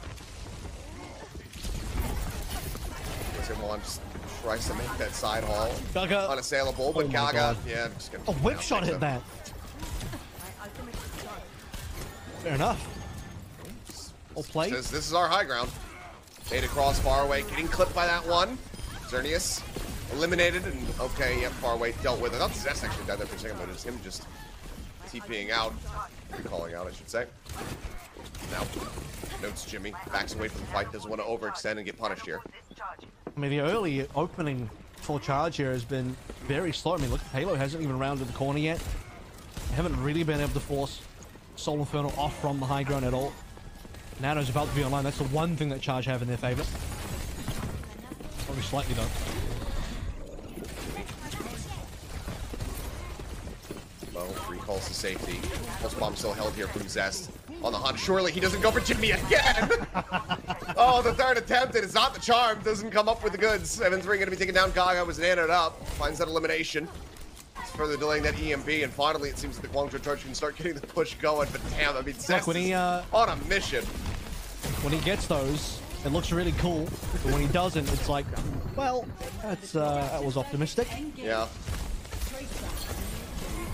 [SPEAKER 1] Well, I'm just Tries to make that side haul
[SPEAKER 2] Gaga.
[SPEAKER 1] unassailable, but
[SPEAKER 2] Oh my
[SPEAKER 1] Gaga,
[SPEAKER 2] God.
[SPEAKER 1] yeah, just gonna
[SPEAKER 2] A whip shot hit that. Fair enough. Well played.
[SPEAKER 1] Says this is our high ground. Made across far away, getting clipped by that one. Xerneas eliminated, and okay, yep, far away dealt with. I thought Zest actually died there for a second, but it's him just TPing out, recalling out, I should say. Now, notes Jimmy, backs away from the fight, doesn't want to overextend and get punished here.
[SPEAKER 2] I mean, the early opening for Charge here has been very slow. I mean, look, Halo hasn't even rounded the corner yet. They haven't really been able to force Soul Infernal off from the high ground at all. Nano's about to be online. That's the one thing that Charge have in their favor. Only slightly though.
[SPEAKER 1] Well, recalls to safety. Pulse bomb still held here from Zest. On the hunt, surely he doesn't go for Jimmy again! Oh, the third attempt, it is not the charm. Doesn't come up with the goods. M3 going to be taking down Gaga, was nanoed up. Finds that elimination. It's further delaying that EMP, and finally it seems that the Guangzhou Charge can start getting the push going, but damn, I mean, Zest
[SPEAKER 2] when he,
[SPEAKER 1] is on a mission.
[SPEAKER 2] When he gets those, it looks really cool, but when he doesn't, it's like, well, that's, that was optimistic.
[SPEAKER 1] Yeah.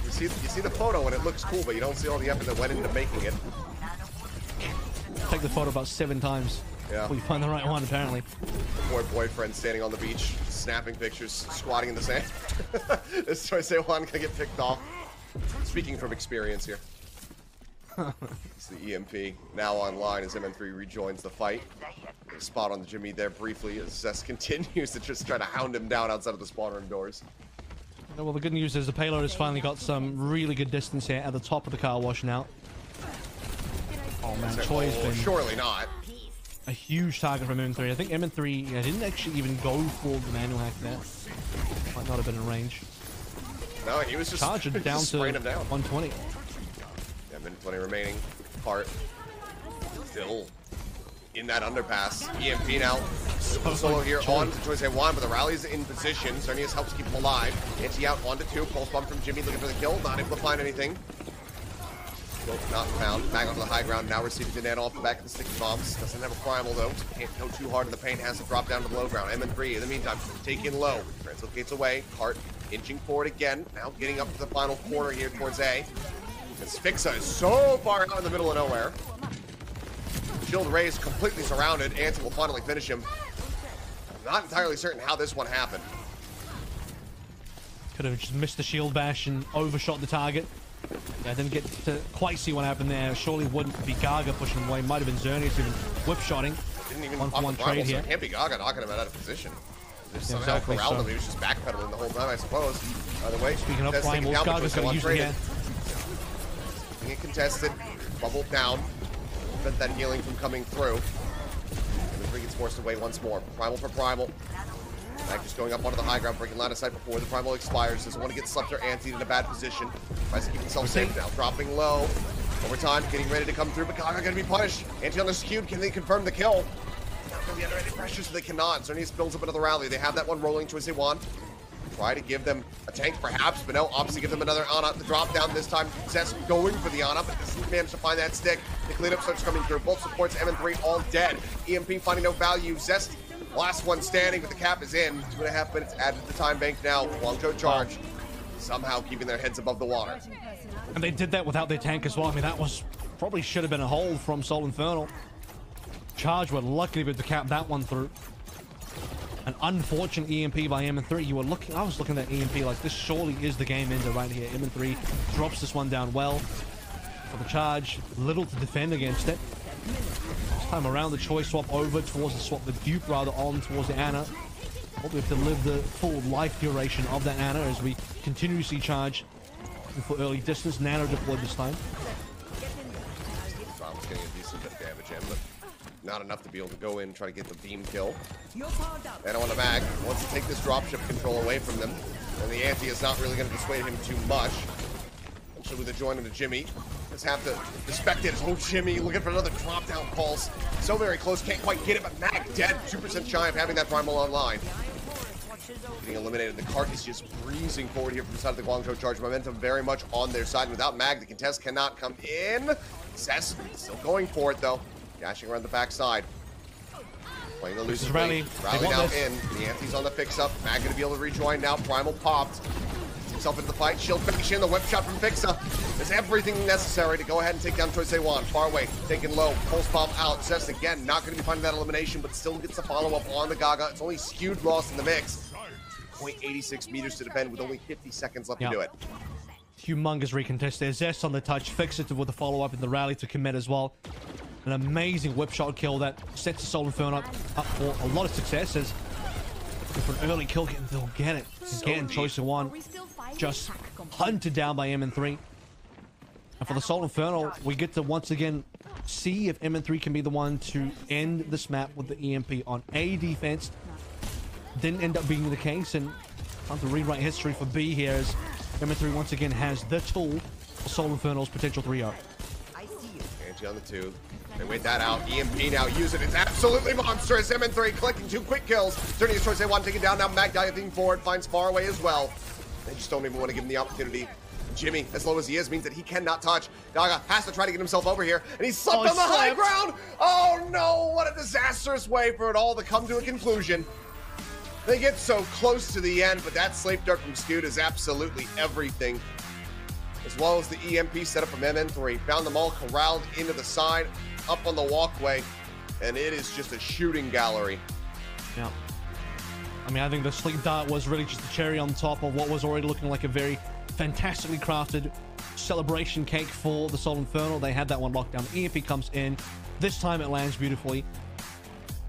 [SPEAKER 1] You see the photo and it looks cool, but you don't see all the effort that went into making it.
[SPEAKER 2] Take the photo about 7 times.
[SPEAKER 1] Yeah.
[SPEAKER 2] Before you find the right one, apparently.
[SPEAKER 1] Poor boyfriend standing on the beach, snapping pictures, squatting in the sand. This choice A1 gonna get picked off. Speaking from experience here. It's the EMP now online as MN3 rejoins the fight. Spot on the Jimmy there briefly as Zest continues to just try to hound him down outside of the spawn room doors.
[SPEAKER 2] Well, the good news is the payload has finally got some really good distance here at the top of the car wash now. Oh man, Choi's been
[SPEAKER 1] surely not
[SPEAKER 2] a huge target from M3. I think M3 didn't actually even go for the manual hack there. Might not have been in range.
[SPEAKER 1] No, he was just
[SPEAKER 2] Charge down to 120.
[SPEAKER 1] Yeah, minute 20 remaining. Part still in that underpass. EMP now. Solo here on to Choice A1, but the rally's in position. Xerneas helps keep him alive. Anti out 1 to 2. Pulse bomb from Jimmy looking for the kill. Not able to find anything. Still not found. Back onto the high ground. Now receiving the net off the back of the sticky bombs. Doesn't have a primal though. Can't go too hard in the paint. Has to drop down to the low ground. M3 in the meantime taking low. Translocates away. Cart inching forward again. Now getting up to the final corner here towards A. This Fixa is so far out in the middle of nowhere. Shield raised, completely surrounded. Anti will finally finish him. I'm not entirely certain how this one happened.
[SPEAKER 2] Could have just missed the shield bash and overshot the target. Yeah, I didn't get to quite see what happened there. Surely wouldn't be Gaga pushing him away. Might have been Xerneas even whip-shotting.
[SPEAKER 1] Didn't even
[SPEAKER 2] one
[SPEAKER 1] pop the
[SPEAKER 2] trade
[SPEAKER 1] so
[SPEAKER 2] here.
[SPEAKER 1] it can't be Gaga knocking him out of position. Just
[SPEAKER 2] Yeah,
[SPEAKER 1] somehow
[SPEAKER 2] exactly
[SPEAKER 1] corralled
[SPEAKER 2] so.
[SPEAKER 1] him. He was just backpedaling the whole time, I suppose. By the way,
[SPEAKER 2] Speaking of primals, Gaga's going to use it again.
[SPEAKER 1] Keeping it contested. Bubbled down. Prevent that healing from coming through. And the gets forced away once more. Primal for primal. Mag just going up onto the high ground, breaking line of sight before the primal expires. Doesn't want to get slept or antied in a bad position. Tries to keep himself safe now. Dropping low. Over time, getting ready to come through, but Gaga going to be punished. Anti on the skewed. Can they confirm the kill? Not going to be under any pressure, so they cannot. Xerneas builds up another rally. They have that one rolling towards they want. Try to give them a tank perhaps, but no, opposite give them another Ana. The drop down this time. Zest going for the Ana, but doesn't manage to find that stick. The cleanup starts coming through. Both supports M3 all dead. EMP finding no value. Zest, last one standing, but the cap is in. 2.5 minutes added to the time bank now. Guangzhou Charge somehow keeping their heads above the water.
[SPEAKER 2] And they did that without their tank as well. I mean, that was probably should have been a hold from Seoul Infernal. Charge were lucky to be able to cap that one through. An unfortunate EMP by M3. You were looking, I was looking at EMP like this surely is the game ender right here. M3 drops this one down well for the Charge. Little to defend against it. This time around the Choice swap over towards the swap, the dupe rather on towards the Ana. Hope we have to live the full life duration of that Ana as we continue to see Charge for early distance. Nano deployed this time.
[SPEAKER 1] Bomb's getting a decent bit of damage in, but not enough to be able to go in and try to get the beam kill. And on the mag, wants to take this dropship control away from them. And the anti is not really going to dissuade him too much. Eventually with a join into Jimmy. Just have to respect it. Oh, Jimmy looking for another drop down pulse. So very close, can't quite get it, but Mag dead. 2% shy of having that primal online. Getting eliminated. The cart is just breezing forward here from the side of the Guangzhou Charge. Momentum very much on their side. And without Mag, the contest cannot come in. Zest still going for it though. Dashing around the backside. Playing the loose
[SPEAKER 2] Rally.
[SPEAKER 1] Rally now in. The Anti's on the fix-up. Mag going to be able to rejoin now. Primal popped. Himself into the fight. Shield finish in. The whip shot from Fixa. There's everything necessary to go ahead and take down Choi Se-Wan. Far away. Taken low. Pulse bomb out. Zest again. Not going to be finding that elimination, but still gets the follow-up on the Gaga. It's only skewed loss in the mix. 0.86 meters to defend with only 50 seconds left to do it.
[SPEAKER 2] Humongous recontest there. Zest on the touch. Fixative with the follow-up in the rally to commit as well. An amazing whip shot kill that sets the Seoul Infernal up for a lot of success. As for an early kill, they'll get it. Again, Choi Se-Wan just hunted down by MN3. And for the Seoul Infernal, we get to once again see if MN3 can be the one to end this map with the EMP on A defense. Didn't end up being the case, and time to rewrite history for B here as MN3 once again has the tool for Seoul Infernal's potential 3-0.
[SPEAKER 1] Angie on the 2. They wait that out. EMP now use it. It's absolutely monstrous. MN3 collecting 2 quick kills. Turning his choice. They want taken down. Now Mag diving forward. Finds far away as well. They just don't even want to give him the opportunity. Jimmy, as low as he is, means that he cannot touch. Gaga has to try to get himself over here. And he's slipped on the high ground. Oh no, what a disastrous way for it all to come to a conclusion. They get so close to the end, but that Slave Dart from Scoot is absolutely everything. As well as the EMP setup from MN3. Found them all corralled into the side, up on the walkway, and it is just a shooting gallery.
[SPEAKER 2] Yeah. I mean, I think the Sleep Dart was really just the cherry on top of what was already looking like a very fantastically crafted celebration cake for the Seoul Infernal. They had that one locked down. EMP comes in. This time it lands beautifully.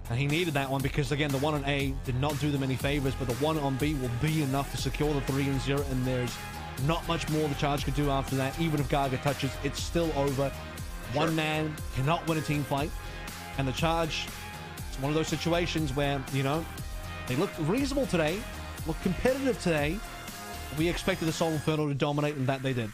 [SPEAKER 2] And he needed that one because, again, the one on A did not do them any favors, but the one on B will be enough to secure the 3-0, and there's not much more the Charge could do after that. Even if Gaga touches, it's still over. One man cannot win a team fight. And the Charge, it's one of those situations where, you know, they looked reasonable today, looked competitive today. We expected the Seoul Infernal to dominate, and that they did.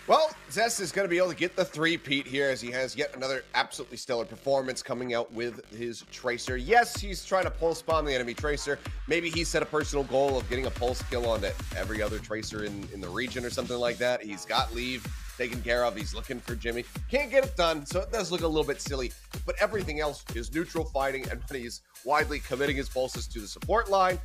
[SPEAKER 1] Well, Zest is going to be able to get the 3-peat here as he has yet another absolutely stellar performance coming out with his Tracer. Yes, he's trying to pulse bomb the enemy Tracer. Maybe he set a personal goal of getting a pulse kill onto every other Tracer in the region or something like that. He's got Leave taken care of. He's looking for Jimmy. Can't get it done, so it does look a little bit silly. But everything else is neutral fighting, and when he's widely committing his pulses to the support line,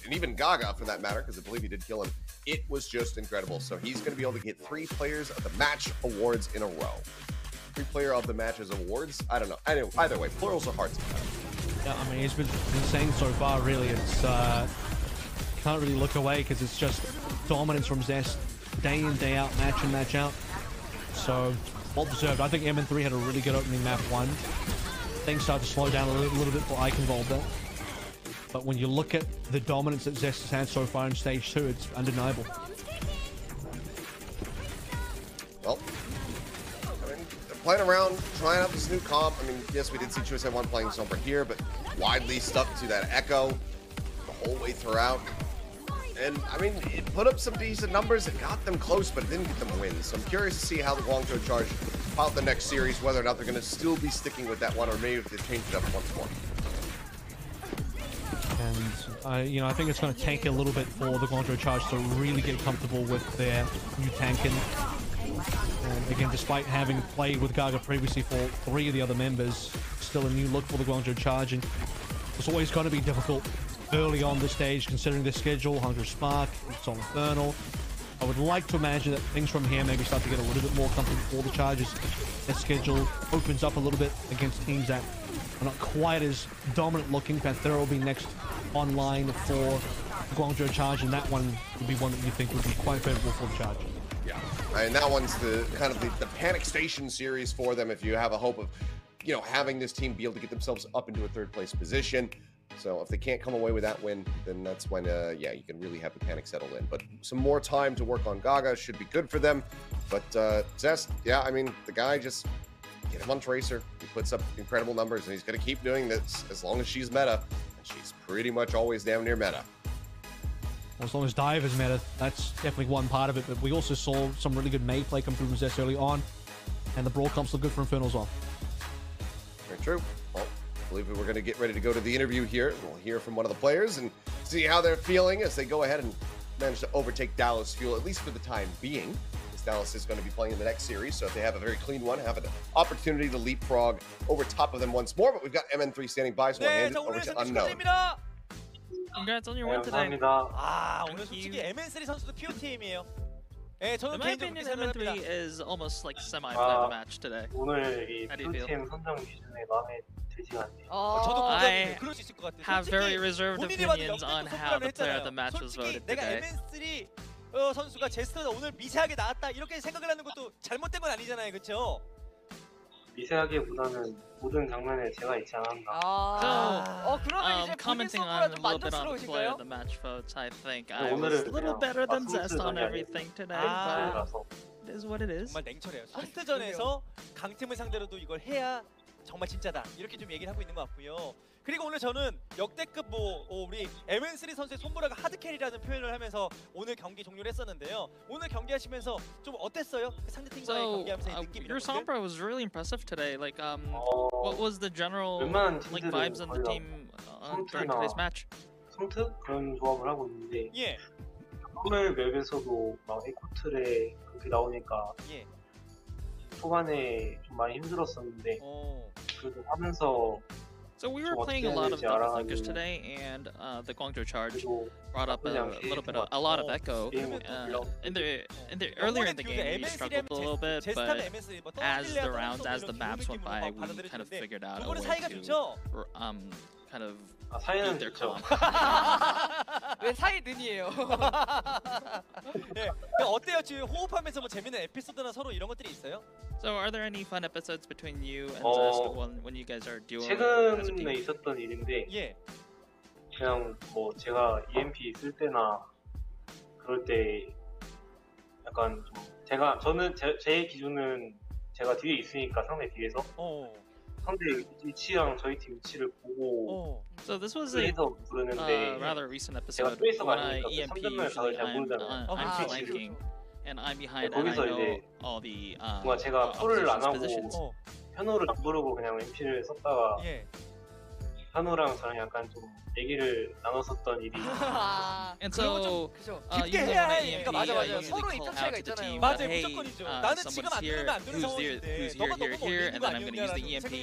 [SPEAKER 1] and even Gaga for that matter, because I believe he did kill him, it was just incredible. So he's going to be able to get 3 Players of the Match awards in a row. 3 Player of the Matches awards? I don't know. Anyway, either way, plurals are hard sometimes.
[SPEAKER 2] Yeah, I mean, he's been insane so far, really. It's, can't really look away because it's just dominance from Zest, day in, day out, match in, match out. So, well deserved. I think MN3 had a really good opening map 1. Things started to slow down a little bit for Eichenwald there. But when you look at the dominance that Zest has had so far in Stage 2, it's undeniable.
[SPEAKER 1] Well, I mean, they're playing around, trying out this new comp. I mean, yes, we did see Choice 1 playing Sombra here, but widely stuck to that Echo the whole way throughout. And, I mean, it put up some decent numbers. It got them close, but it didn't get them wins. So I'm curious to see how the Guangzhou Charge out the next series, whether or not they're going to still be sticking with that one, or maybe if they change it up once more.
[SPEAKER 2] And, you know, I think it's going to take a little bit for the Guangzhou Charge to really get comfortable with their new tanking. And again, despite having played with Gaga previously for 3 of the other members, still a new look for the Guangzhou Charge. And it's always going to be difficult early on the stage, considering the schedule, Hungry Spark, Seoul Infernal. I would like to imagine that things from here maybe start to get a little bit more comfortable for the Chargers. Their schedule opens up a little bit against teams that are not quite as dominant looking. Panthera will be next online for Guangzhou Charge, and that one would be one that you think would be quite favorable for the Charge.
[SPEAKER 1] Yeah, and that one's the kind of the Panic Station series for them if you have a hope of, you know, having this team be able to get themselves up into a 3rd place position. So if they can't come away with that win, then that's when, yeah, you can really have the panic settle in. But some more time to work on Gaga should be good for them. But Zest, yeah, I mean, the guy just get him on Tracer. He puts up incredible numbers, and he's going to keep doing this as long as she's meta. And she's pretty much always damn near meta.
[SPEAKER 2] Well, as long as Dive is meta, that's definitely one part of it. But we also saw some really good May play come through from Zest early on. And the Brawl comps look good for Infernal as well.
[SPEAKER 1] Very true. Well, I believe we're going to get ready to go to the interview here. We'll hear from one of the players and see how they're feeling as they go ahead and manage to overtake Dallas Fuel, at least for the time being. Dallas is going to be playing in the next series. So if they have a very clean one, have an opportunity to leapfrog over top of them once more. But we've got MN3 standing by, so I'll hand it over to Unknown.
[SPEAKER 6] Congrats on your win today.
[SPEAKER 7] 감사합니다.
[SPEAKER 8] 아, 오늘 솔직히 MN3 선수도 POTM이에요. 네, 저는
[SPEAKER 6] In my
[SPEAKER 8] 개인적으로
[SPEAKER 6] opinion,
[SPEAKER 8] 그렇게 생각합니다.
[SPEAKER 6] MN3 is almost like semi-play of the match today.
[SPEAKER 7] 오늘 이
[SPEAKER 6] How do you feel?
[SPEAKER 7] POTM 선정 기준에 마음에 들지가 않네요.
[SPEAKER 8] 저도
[SPEAKER 6] I
[SPEAKER 8] 그럴 수 있을 것 같아요.
[SPEAKER 6] have very reserved
[SPEAKER 8] 본인이 봐도
[SPEAKER 6] opinions on
[SPEAKER 8] 역대급
[SPEAKER 6] how the
[SPEAKER 8] 선수라고
[SPEAKER 6] player of
[SPEAKER 8] 했잖아요.
[SPEAKER 6] the match was
[SPEAKER 8] 솔직히
[SPEAKER 6] voted
[SPEAKER 8] 내가
[SPEAKER 6] today.
[SPEAKER 8] MN3 선수가 제스터가 오늘 미세하게 나왔다 이렇게 생각을 하는 것도 잘못된 건 아니잖아요, 그렇죠?
[SPEAKER 7] 미세하게보다는 모든 장면에 제가 있지 않았나.
[SPEAKER 5] 그러면 이제 본인
[SPEAKER 6] Commenting
[SPEAKER 5] 서브라
[SPEAKER 6] on a
[SPEAKER 5] 좀
[SPEAKER 6] little bit on the player
[SPEAKER 5] 만족스러우신가요?
[SPEAKER 6] of the match votes, I think I was
[SPEAKER 7] 오늘은
[SPEAKER 6] a little
[SPEAKER 7] 그냥
[SPEAKER 6] better than
[SPEAKER 7] 맞춤
[SPEAKER 6] Zest on
[SPEAKER 7] 수준이
[SPEAKER 6] everything today,
[SPEAKER 8] 아.
[SPEAKER 6] but it is what it is.
[SPEAKER 8] 정말 냉철해요. 손트전에서 강팀을 상대로도 이걸 해야 정말 진짜다 이렇게 좀 얘기를 하고 있는 것 같고요. 그리고 오늘 저는 역대급 우리 MN3 선수의 손보라가 하드캐리라는 표현을 하면서 오늘 경기 종료를 했었는데요. 오늘 경기하시면서 좀 어땠어요? 상대팀과의
[SPEAKER 6] So,
[SPEAKER 8] 경기하면서 느낌
[SPEAKER 6] your
[SPEAKER 8] 이런 것들?
[SPEAKER 6] Sombra was really impressive today. Like, what was the general
[SPEAKER 7] 웬만한
[SPEAKER 6] like
[SPEAKER 7] 팀들은
[SPEAKER 6] vibes on the
[SPEAKER 7] 거의
[SPEAKER 6] team during
[SPEAKER 7] 성투나
[SPEAKER 6] today's match?
[SPEAKER 7] 성특 그런 조합을 하고 있는데
[SPEAKER 8] 예,
[SPEAKER 7] 오늘 맵에서도 막 에코틀에 그렇게 나오니까
[SPEAKER 8] 예.
[SPEAKER 7] 초반에 좀 많이 힘들었었는데 그래도 하면서
[SPEAKER 6] So we were
[SPEAKER 7] 좀
[SPEAKER 6] playing a
[SPEAKER 7] 어떻게
[SPEAKER 6] lot of
[SPEAKER 7] 해야
[SPEAKER 6] double
[SPEAKER 7] 될지
[SPEAKER 6] flankers
[SPEAKER 7] 알아가지고
[SPEAKER 6] today, and the Guangzhou Charge
[SPEAKER 7] 그리고
[SPEAKER 6] brought up a little bit, a lot of echo. In the earlier in the game, we struggled a little bit, but as the rounds, as the maps went by, we kind of figured out a
[SPEAKER 8] 두분은
[SPEAKER 6] way
[SPEAKER 8] 사이가
[SPEAKER 6] to
[SPEAKER 8] 좋죠?
[SPEAKER 6] kind of
[SPEAKER 7] 사이는
[SPEAKER 6] beat their
[SPEAKER 7] 좋죠.
[SPEAKER 6] comp.
[SPEAKER 5] 왜 사이 눈이에요?
[SPEAKER 8] 예. 어때요? 지금 호흡하면서 뭐 재밌는 에피소드나 서로 이런 것들이 있어요?
[SPEAKER 6] So are there any fun episodes between you and Zest when you guys are duo as a
[SPEAKER 7] 최근에
[SPEAKER 6] team?
[SPEAKER 7] 있었던 일인데
[SPEAKER 8] 예.
[SPEAKER 7] 그냥 뭐 제가 EMP 쓸 때나 그럴 때 약간 좀 저는 제 기준은 제가 뒤에 있으니까 상대 뒤에서 상대 위치랑 저희 팀 위치를 보고
[SPEAKER 6] So this was a
[SPEAKER 7] 그래서 부르는데
[SPEAKER 6] rather recent
[SPEAKER 7] 제가
[SPEAKER 6] episode
[SPEAKER 7] 트레이서가
[SPEAKER 6] when I
[SPEAKER 7] 아니니까
[SPEAKER 6] EMP
[SPEAKER 7] 선전면을
[SPEAKER 6] usually
[SPEAKER 7] 잘 모르잖아요.
[SPEAKER 6] I'm flanking and I'm behind and I
[SPEAKER 7] 거기서
[SPEAKER 6] know
[SPEAKER 7] 이제
[SPEAKER 6] all the
[SPEAKER 7] 뭔가 제가 폴을 안 하고
[SPEAKER 6] positions.
[SPEAKER 7] 현우를 안 부르고 그냥 MP를 썼다가
[SPEAKER 8] 예.
[SPEAKER 7] 현우랑 저랑 약간 좀 얘기를 나눴었던 일이
[SPEAKER 6] And
[SPEAKER 5] 그런
[SPEAKER 6] so
[SPEAKER 5] 거좀 그죠.
[SPEAKER 8] 깊게
[SPEAKER 6] usually
[SPEAKER 8] 해야
[SPEAKER 6] when I
[SPEAKER 8] 해.
[SPEAKER 6] EMP,
[SPEAKER 8] 맞아,
[SPEAKER 6] I
[SPEAKER 8] 맞아.
[SPEAKER 6] usually
[SPEAKER 5] 서로
[SPEAKER 6] call
[SPEAKER 5] 입장
[SPEAKER 6] out
[SPEAKER 5] 차이가
[SPEAKER 6] to the
[SPEAKER 5] 있잖아요.
[SPEAKER 6] team
[SPEAKER 8] 맞아요,
[SPEAKER 6] that hey,
[SPEAKER 8] 무조건이죠. 나는 지금
[SPEAKER 6] someone's
[SPEAKER 8] 안
[SPEAKER 6] here,
[SPEAKER 8] 들으면 안 되는
[SPEAKER 6] who's here,
[SPEAKER 8] 상황인데
[SPEAKER 6] who's
[SPEAKER 8] 너가
[SPEAKER 6] here,
[SPEAKER 8] 너무
[SPEAKER 6] here,
[SPEAKER 8] 멀리 있는
[SPEAKER 6] and
[SPEAKER 8] 거
[SPEAKER 6] then I'm going to use the EMP,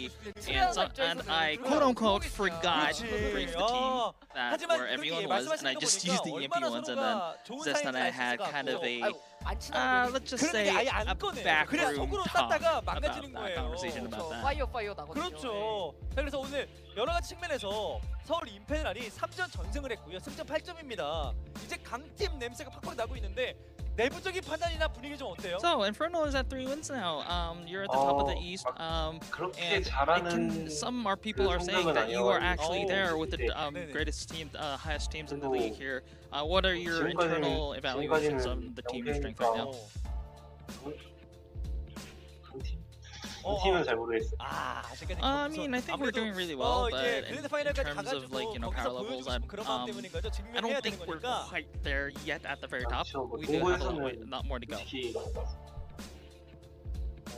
[SPEAKER 6] and I quote unquote forgot to brief the team that
[SPEAKER 8] 하지만
[SPEAKER 6] where
[SPEAKER 8] 그렇게
[SPEAKER 6] everyone was, and I
[SPEAKER 8] 말씀하시는 거
[SPEAKER 6] just used the
[SPEAKER 8] 보니까
[SPEAKER 6] EMP
[SPEAKER 8] 얼마나
[SPEAKER 6] ones, and then
[SPEAKER 8] 서로가 좋은
[SPEAKER 6] Zest and I
[SPEAKER 8] 사이인지
[SPEAKER 6] had
[SPEAKER 8] 알
[SPEAKER 6] kind
[SPEAKER 8] 수가
[SPEAKER 6] of a
[SPEAKER 8] 없고.
[SPEAKER 5] 안 친한
[SPEAKER 6] let's just
[SPEAKER 8] 그런
[SPEAKER 6] say
[SPEAKER 8] 게 아예
[SPEAKER 6] a
[SPEAKER 8] 안 꺼내. 그래야
[SPEAKER 6] backroom
[SPEAKER 8] 속으로
[SPEAKER 6] talk
[SPEAKER 8] 땄다가
[SPEAKER 6] about
[SPEAKER 8] 망가지는
[SPEAKER 6] that
[SPEAKER 8] 거예요.
[SPEAKER 6] conversation about that.
[SPEAKER 5] 파이어 나거든요.
[SPEAKER 8] 그렇죠. 자, 그래서 오늘 여러 가지 측면에서 서울 인페널이 3전 전승을 했고요. 승점 8점입니다. 이제 강팀 냄새가 팍팍 나고 있는데 내부적인 판단이나 분위기 좀 어때요?
[SPEAKER 6] So Infernal is at 3 wins now. You're at the top of the East.
[SPEAKER 7] 그렇게
[SPEAKER 6] And
[SPEAKER 7] 잘하는
[SPEAKER 6] some people are saying that you are actually there with the greatest team, highest teams in the league here. What are your internal evaluations on the team strength right now?
[SPEAKER 7] 그 팀은 잘 모르겠어요.
[SPEAKER 8] 아직까지
[SPEAKER 6] I mean, I think we're doing really well, but
[SPEAKER 8] 이제
[SPEAKER 6] in
[SPEAKER 8] 그랜드 파이널까지
[SPEAKER 6] terms of like
[SPEAKER 8] 가가지고
[SPEAKER 6] power
[SPEAKER 8] 거기서
[SPEAKER 6] levels,
[SPEAKER 8] 보여주고 싶은 그런 마음 때문인 거죠.
[SPEAKER 6] I
[SPEAKER 8] 증명해야
[SPEAKER 6] don't
[SPEAKER 8] 되는
[SPEAKER 6] think we're
[SPEAKER 8] 거니까.
[SPEAKER 6] quite there yet at the very top.
[SPEAKER 7] 그렇죠. 뭐
[SPEAKER 6] We do have a
[SPEAKER 7] 동부에서는
[SPEAKER 6] lot more to go.
[SPEAKER 7] 솔직히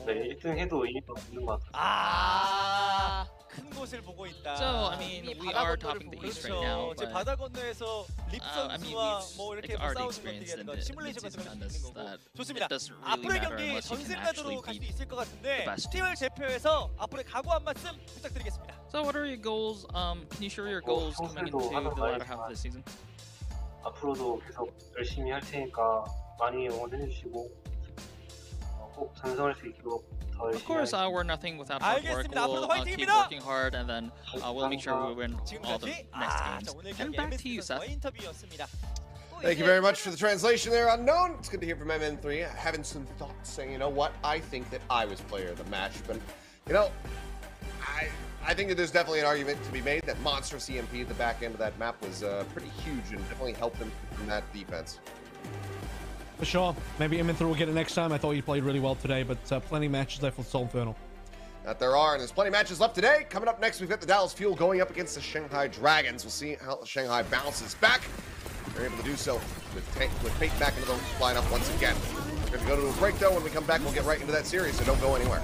[SPEAKER 7] 네, 1등 해도 의미가 없는 것 같아요.
[SPEAKER 8] 큰 곳을 보고 있다.
[SPEAKER 6] So I mean, we are topping the East right now,
[SPEAKER 8] 이제
[SPEAKER 6] but
[SPEAKER 8] 바다 건너에서 립
[SPEAKER 6] I mean,
[SPEAKER 8] 선수와
[SPEAKER 6] we've
[SPEAKER 8] 뭐 이렇게
[SPEAKER 6] like
[SPEAKER 8] 뭐
[SPEAKER 6] already
[SPEAKER 8] 싸우는 것들이
[SPEAKER 6] experienced in
[SPEAKER 8] 아니라
[SPEAKER 6] the
[SPEAKER 8] 시뮬레이션 같은 거
[SPEAKER 6] on
[SPEAKER 8] 할수
[SPEAKER 6] this
[SPEAKER 8] 있는 거고.
[SPEAKER 6] that
[SPEAKER 8] 좋습니다.
[SPEAKER 6] it doesn't really
[SPEAKER 8] 앞으로의
[SPEAKER 6] matter
[SPEAKER 8] 경기
[SPEAKER 6] unless you can
[SPEAKER 8] 전승가도로
[SPEAKER 6] actually
[SPEAKER 8] 갈 수
[SPEAKER 6] beat
[SPEAKER 8] 있을 것 같은데
[SPEAKER 6] the best
[SPEAKER 8] 팀을 대표해서 앞으로의 각오한 말씀 부탁드리겠습니다.
[SPEAKER 6] So what are your goals? Can you share your goals coming into the latter half of the season?
[SPEAKER 7] 앞으로도 계속 열심히 할 테니까 많이 응원해 주시고 꼭 전승할 수 있도록 더
[SPEAKER 6] Of
[SPEAKER 7] 열심히
[SPEAKER 6] course,
[SPEAKER 7] 하겠습니다.
[SPEAKER 6] we're nothing without hard work.
[SPEAKER 8] 알겠습니다.
[SPEAKER 6] We'll
[SPEAKER 8] 앞으로도
[SPEAKER 6] keep
[SPEAKER 8] 화이팅입니다.
[SPEAKER 6] working hard, and then we'll make sure we win all the
[SPEAKER 8] 지금까지
[SPEAKER 6] next
[SPEAKER 8] 자,
[SPEAKER 6] games.
[SPEAKER 8] 오늘
[SPEAKER 6] And
[SPEAKER 8] 경기
[SPEAKER 6] back to you,
[SPEAKER 8] MSC 선수와의
[SPEAKER 6] Seth.
[SPEAKER 8] 인터뷰였습니다.
[SPEAKER 1] Thank you very much for the translation there, Unknown. It's good to hear from MN3 having some thoughts, saying, you know what, I think that I was player of the match, but, you know, I think that there's definitely an argument to be made that monster CMP at the back end of that map was pretty huge and definitely helped them in that defense.
[SPEAKER 2] For sure. Maybe Eminthor will get it next time. I thought he played really well today, but plenty of matches left with Seoul Infernal.
[SPEAKER 1] That there are, and there's plenty of matches left today. Coming up next, we've got the Dallas Fuel going up against the Shanghai Dragons. We'll see how Shanghai bounces back. They're able to do so with Pate back into the lineup once again. We're going to go to a break, though. When we come back, we'll get right into that series, so don't go anywhere.